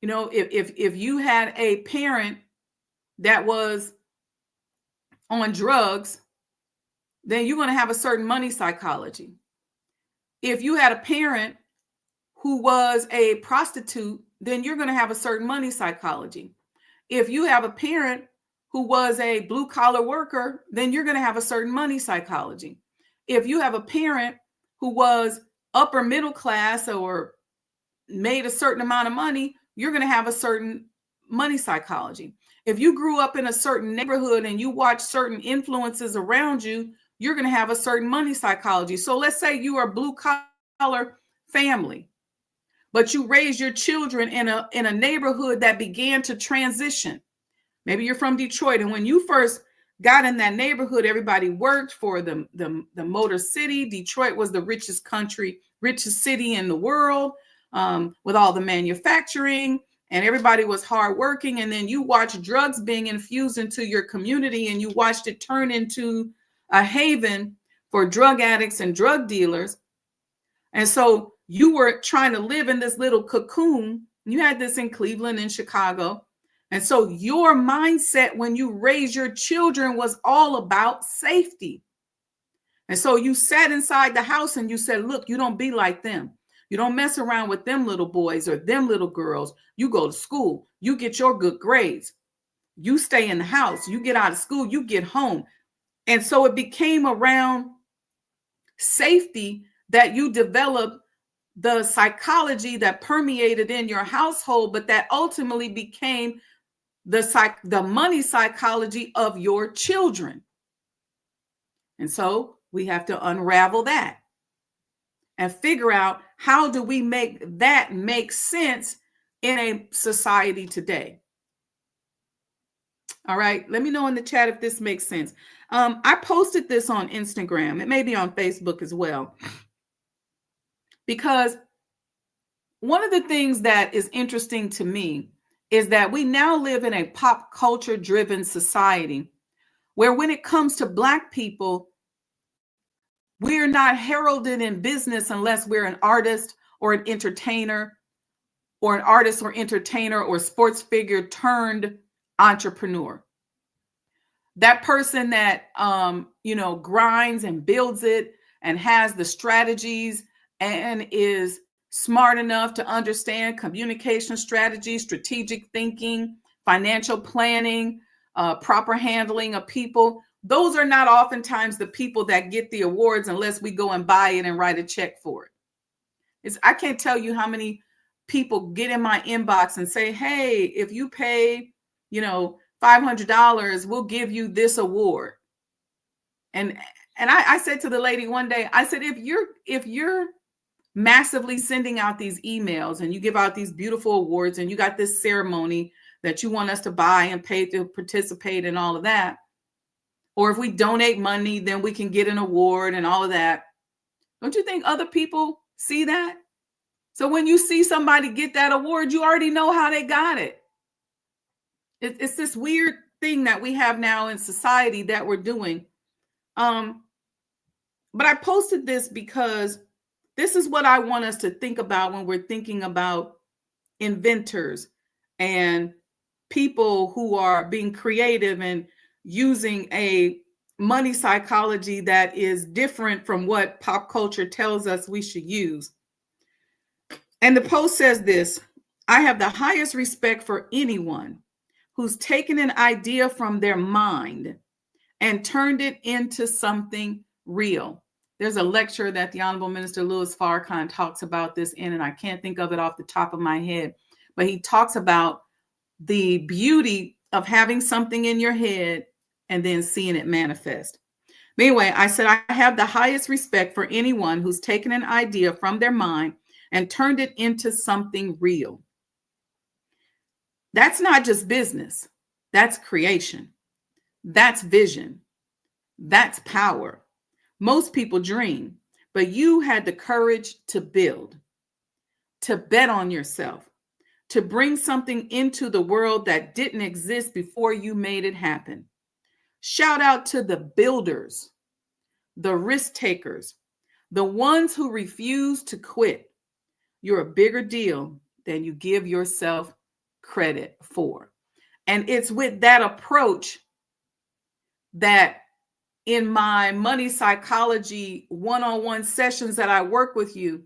You know, if you had a parent that was on drugs, then you're going to have a certain money psychology. If you had a parent who was a prostitute, then you're going to have a certain money psychology. If you have a parent who was a blue collar worker, then you're going to have a certain money psychology. If you have a parent who was upper middle class or made a certain amount of money, you're going to have a certain money psychology. If you grew up in a certain neighborhood and you watch certain influences around you, you're going to have a certain money psychology. So let's say you are a blue collar family, but you raise your children in a neighborhood that began to transition. Maybe you're from Detroit, and when you first got in that neighborhood, everybody worked for the Motor City. Detroit was the richest city in the world, with all the manufacturing, and everybody was hardworking. And then you watched drugs being infused into your community, and you watched it turn into a haven for drug addicts and drug dealers. And so you were trying to live in this little cocoon. You had this in Cleveland and Chicago. And so your mindset when you raise your children was all about safety. And so you sat inside the house and you said, look, you don't be like them. You don't mess around with them little boys or them little girls. You go to school. You get your good grades. You stay in the house. You get out of school. You get home. And so it became around safety that you developed the psychology that permeated in your household, but that ultimately became the money psychology of your children. And so we have to unravel that and figure out how do we make that make sense in a society today. All right, let me know in the chat if this makes sense. I posted this on Instagram. It may be on Facebook as well. Because one of the things that is interesting to me is that we now live in a pop culture driven society where when it comes to Black people, we're not heralded in business unless we're an artist or an entertainer or an artist or entertainer or sports figure turned entrepreneur. That person that, grinds and builds it and has the strategies and is smart enough to understand communication strategy, strategic thinking, financial planning, proper handling of people. Those are not oftentimes the people that get the awards unless we go and buy it and write a check for it. I can't tell you how many people get in my inbox and say, hey, if you pay, $500, we'll give you this award. And I said to the lady one day, I said, if you're massively sending out these emails and you give out these beautiful awards and you got this ceremony that you want us to buy and pay to participate in all of that, or if we donate money, then we can get an award and all of that. Don't you think other people see that? So when you see somebody get that award, you already know how they got it. It's this weird thing that we have now in society that we're doing. But I posted this because this is what I want us to think about when we're thinking about inventors and people who are being creative and using a money psychology that is different from what pop culture tells us we should use. And the post says this: I have the highest respect for anyone who's taken an idea from their mind and turned it into something real. There's a lecture that the Honorable Minister Louis Farrakhan talks about this in, and I can't think of it off the top of my head, but he talks about the beauty of having something in your head and then seeing it manifest. But anyway, I said, I have the highest respect for anyone who's taken an idea from their mind and turned it into something real. That's not just business. That's creation. That's vision. That's power. Most people dream, but you had the courage to build, to bet on yourself, to bring something into the world that didn't exist before you made it happen. Shout out to the builders, the risk takers, the ones who refuse to quit. You're a bigger deal than you give yourself credit for. And it's with that approach that in my money psychology one-on-one sessions that I work with you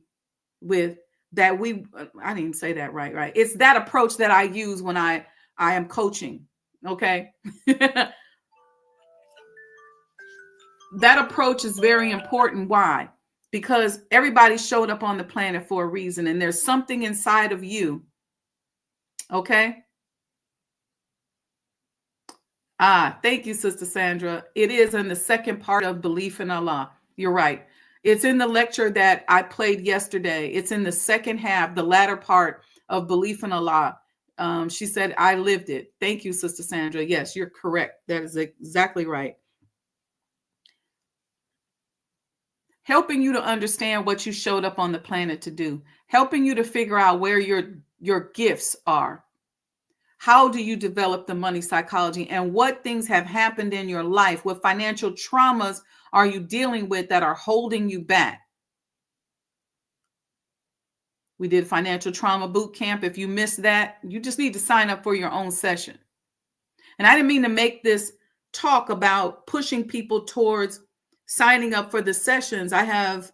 with, that I didn't even say that right? It's that approach that I use when I am coaching, okay? That approach is very important. Why? Because everybody showed up on the planet for a reason, and there's something inside of you, okay? Thank you, Sister Sandra. It is in the second part of Belief in Allah. You're right. It's in the lecture that I played yesterday. It's in the second half, the latter part of Belief in Allah. She said, I lived it. Thank you, Sister Sandra. Yes, you're correct. That is exactly right. Helping you to understand what you showed up on the planet to do. Helping you to figure out where your gifts are. How do you develop the money psychology, and what things have happened in your life? What financial traumas are you dealing with that are holding you back? We did financial trauma boot camp. If you missed that, you just need to sign up for your own session. And I didn't mean to make this talk about pushing people towards signing up for the sessions. I have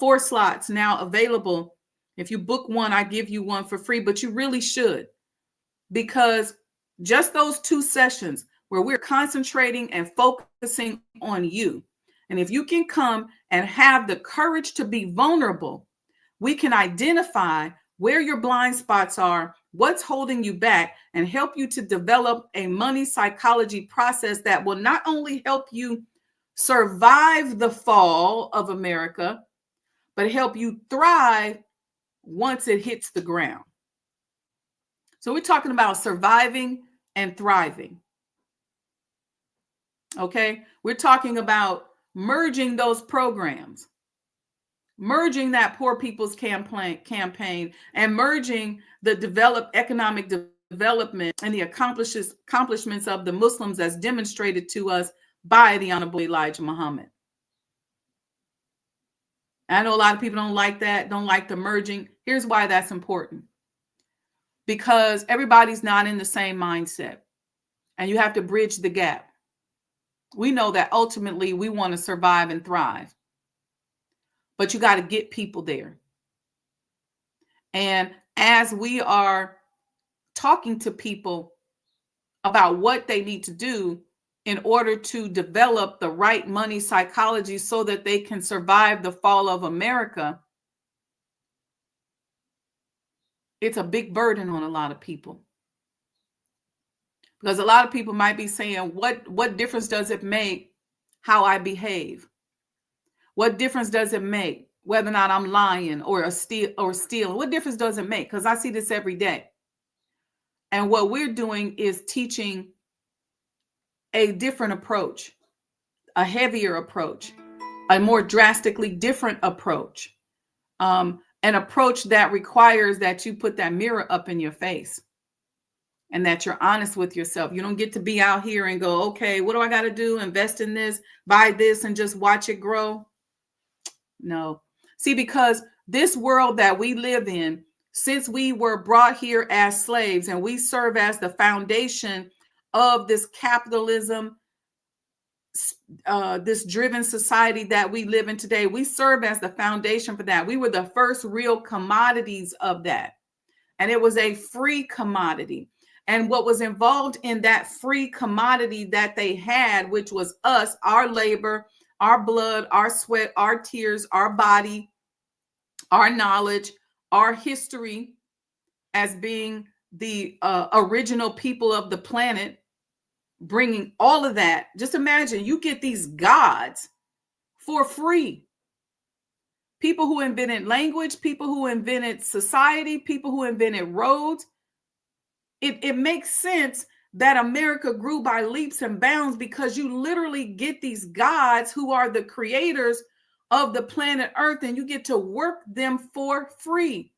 4 slots now available. If you book one, I give you one for free, but you really should, because just those 2 sessions where we're concentrating and focusing on you. And if you can come and have the courage to be vulnerable, we can identify where your blind spots are, what's holding you back, and help you to develop a money psychology process that will not only help you survive the fall of America, but help you thrive once it hits the ground. So we're talking about surviving and thriving. Okay? We're talking about merging those programs, merging that Poor People's campaign, and merging the economic development and the accomplishments of the Muslims as demonstrated to us by the Honorable Elijah Muhammad. I know a lot of people don't like that, don't like the merging. Here's why that's important. Because everybody's not in the same mindset, and you have to bridge the gap. We know that ultimately we want to survive and thrive, but you got to get people there. And as we are talking to people about what they need to do in order to develop the right money psychology so that they can survive the fall of America, it's a big burden on a lot of people. Because a lot of people might be saying, what difference does it make how I behave? What difference does it make whether or not I'm lying or stealing? What difference does it make? Because I see this every day. And what we're doing is teaching a different approach, a heavier approach, a more drastically different approach, an approach that requires that you put that mirror up in your face and that you're honest with yourself. You don't get to be out here and go, okay, what do I got to do? Invest in this, buy this, and just watch it grow. No. See, because this world that we live in, since we were brought here as slaves and we serve as the foundation of this capitalism, this driven society that we live in today, we serve as the foundation for that. We were the first real commodities of that. And it was a free commodity. And what was involved in that free commodity that they had, which was us, our labor, our blood, our sweat, our tears, our body, our knowledge, our history as being the original people of the planet, bringing all of that. Just imagine you get these gods for free. People who invented language, people who invented society, people who invented roads. It makes sense that America grew by leaps and bounds because you literally get these gods who are the creators of the planet Earth, and you get to work them for free.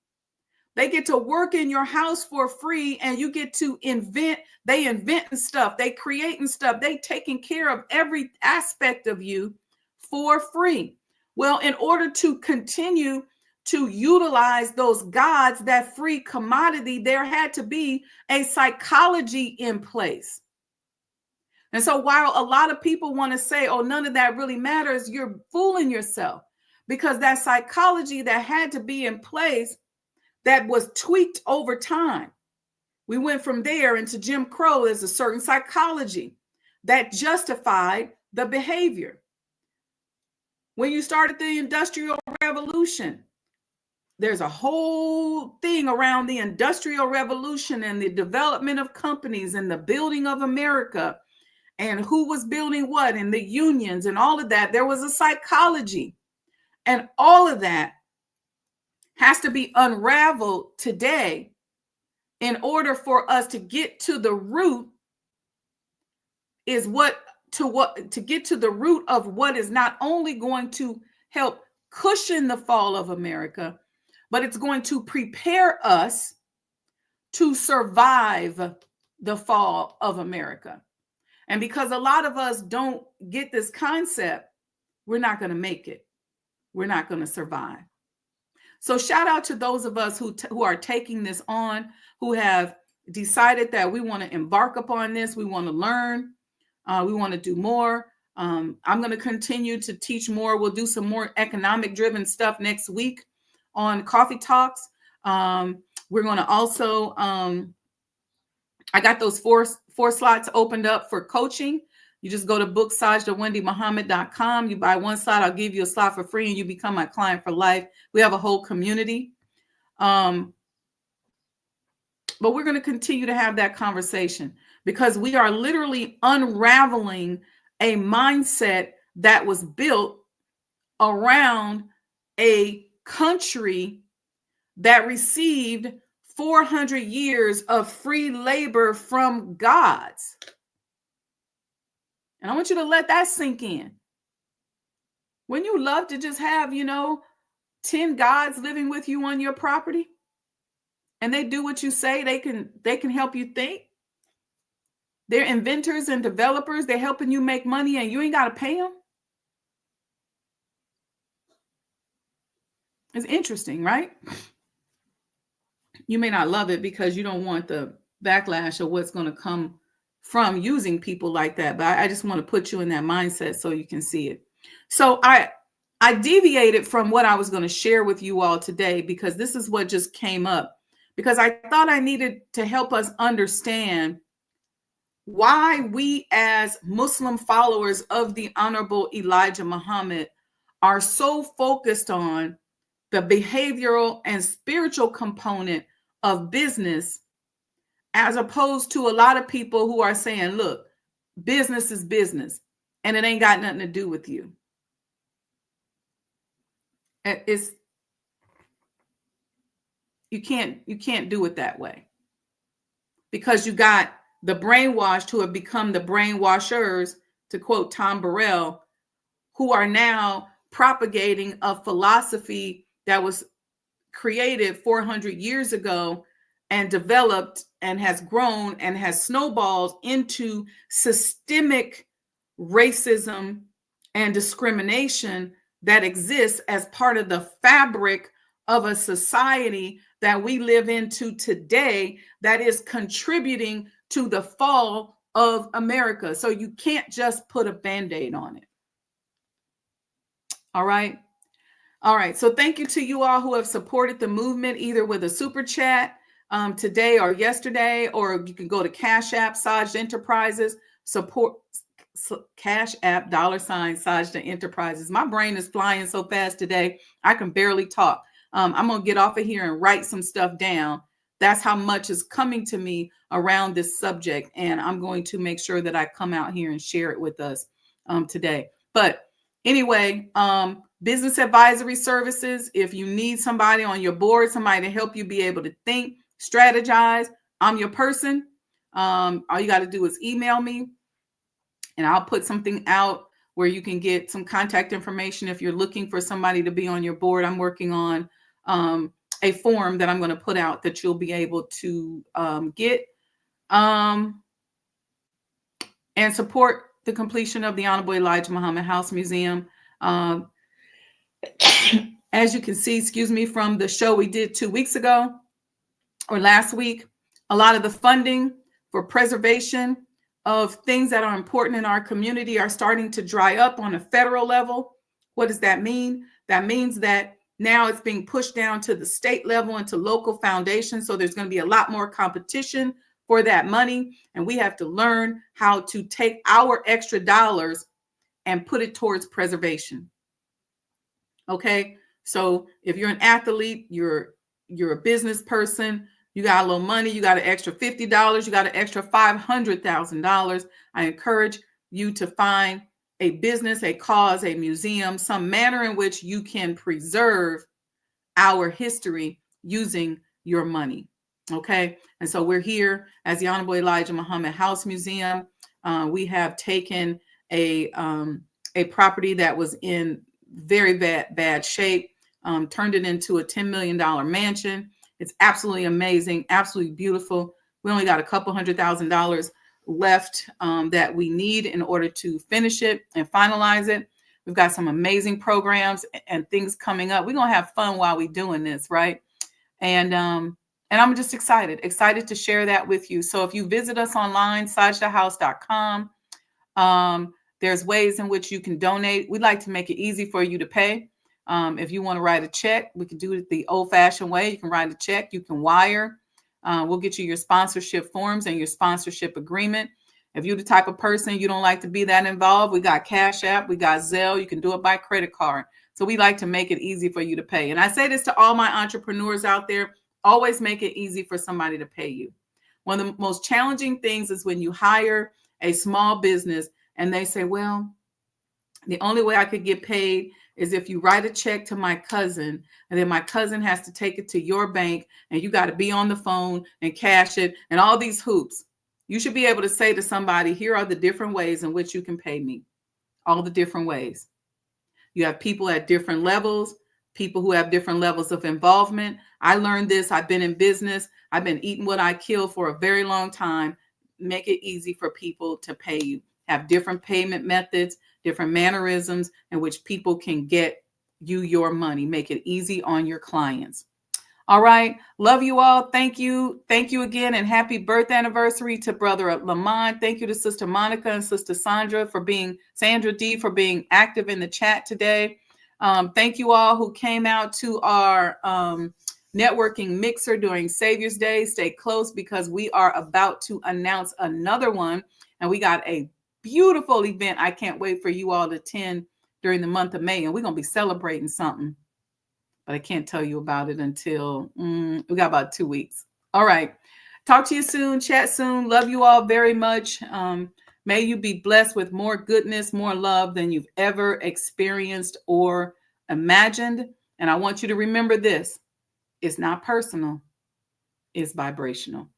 They get to work in your house for free, and you get to invent. They inventing stuff, they creating stuff, they taking care of every aspect of you for free. Well, in order to continue to utilize those gods, that free commodity, there had to be a psychology in place. And so while a lot of people want to say, oh, none of that really matters, you're fooling yourself, because that psychology that had to be in place, that was tweaked over time. We went from there into Jim Crow. There's a certain psychology that justified the behavior. When you started the Industrial Revolution, there's a whole thing around the Industrial Revolution and the development of companies and the building of America and who was building what and the unions and all of that. There was a psychology, and all of that has to be unraveled today in order for us to get to the root to get to the root of what is not only going to help cushion the fall of America, but it's going to prepare us to survive the fall of America. And because a lot of us don't get this concept, we're not going to make it. We're not going to survive. So shout out to those of us who are taking this on, who have decided that we want to embark upon this. We want to learn. We want to do more. I'm going to continue to teach more. We'll do some more economic driven stuff next week on Coffee Talks. We're going to also, I got those four slots opened up for coaching. You just go to book SajdahWendyMuhammad.com. You buy one slot, I'll give you a slot for free, and you become my client for life. We have a whole community. But we're going to continue to have that conversation because we are literally unraveling a mindset that was built around a country that received 400 years of free labor from gods. And I want you to let that sink in. Wouldn't you love to just have, 10 gods living with you on your property? And they do what you say, they can help you think. They're inventors and developers. They're helping you make money and you ain't got to pay them. It's interesting, right? You may not love it because you don't want the backlash of what's going to come from using people like that. But I just want to put you in that mindset so you can see it. So I deviated from what I was going to share with you all today because this is what just came up. Because I thought I needed to help us understand why we as Muslim followers of the Honorable Elijah Muhammad are so focused on the behavioral and spiritual component of business, as opposed to a lot of people who are saying, look, business is business and it ain't got nothing to do with you. You can't do it that way, because you got the brainwashed who have become the brainwashers, to quote Tom Burrell, who are now propagating a philosophy that was created 400 years ago and developed and has grown and has snowballed into systemic racism and discrimination that exists as part of the fabric of a society that we live into today that is contributing to the fall of America. So you can't just put a Band-Aid on it. All right. All right. So thank you to you all who have supported the movement, either with a super chat today or yesterday, or you can go to Cash App, Sajdah Enterprises, support Cash App, $Sajdah Enterprises. My brain is flying so fast today, I can barely talk. I'm going to get off of here and write some stuff down. That's how much is coming to me around this subject. And I'm going to make sure that I come out here and share it with us today. But anyway, business advisory services. If you need somebody on your board, somebody to help you be able to think, strategize, I'm your person. All you got to do is email me and I'll put something out where you can get some contact information if you're looking for somebody to be on your board. I'm working on a form that I'm going to put out that you'll be able to get and support the completion of the Honorable Elijah Muhammad House Museum. As you can see, from the show we did 2 weeks ago or last week, a lot of the funding for preservation of things that are important in our community are starting to dry up on a federal level. What does that mean? That means that now it's being pushed down to the state level and to local foundations. So there's going to be a lot more competition for that money. And we have to learn how to take our extra dollars and put it towards preservation. Okay. So if you're an athlete, you're a business person, you got a little money, you got an extra $50, you got an extra $500,000. I encourage you to find a business, a cause, a museum, some manner in which you can preserve our history using your money. Okay. And so we're here as the Honorable Elijah Muhammad House Museum. We have taken a property that was in very bad shape, turned it into a $10 million mansion. It's absolutely amazing, absolutely beautiful. We only got a couple $100,000 left that we need in order to finish it and finalize it. We've got some amazing programs and things coming up. We're going to have fun while we're doing this, right? And I'm just excited to share that with you. So if you visit us online, sajdahhouse.com, there's ways in which you can donate. We'd like to make it easy for you to pay. If you want to write a check, we can do it the old-fashioned way. You can write a check. You can wire. We'll get you your sponsorship forms and your sponsorship agreement. If you're the type of person you don't like to be that involved, we got Cash App, we got Zelle. You can do it by credit card. So we like to make it easy for you to pay. And I say this to all my entrepreneurs out there, always make it easy for somebody to pay you. One of the most challenging things is when you hire a small business and they say, well, the only way I could get paid is if you write a check to my cousin, and then my cousin has to take it to your bank, and you got to be on the phone and cash it and all these hoops. You should be able to say to somebody, here are the different ways in which you can pay me. All the different ways. You have people at different levels, people who have different levels of involvement. I learned this. I've been in business. I've been eating what I kill for a very long time. Make it easy for people to pay you. Have different payment methods, different mannerisms in which people can get you your money. Make it easy on your clients. All right. Love you all. Thank you. Thank you again. And happy birthday anniversary to Brother Lamont. Thank you to Sister Monica and Sister Sandra Sandra D for being active in the chat today. Thank you all who came out to our networking mixer during Savior's Day. Stay close because we are about to announce another one. And we got a beautiful event I can't wait for you all to attend during the month of May. And we're going to be celebrating something. But I can't tell you about it until we got about 2 weeks. All right. Talk to you soon. Chat soon. Love you all very much. May you be blessed with more goodness, more love than you've ever experienced or imagined. And I want you to remember this. It's not personal. It's vibrational.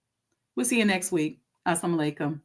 We'll see you next week. Assalamu alaikum.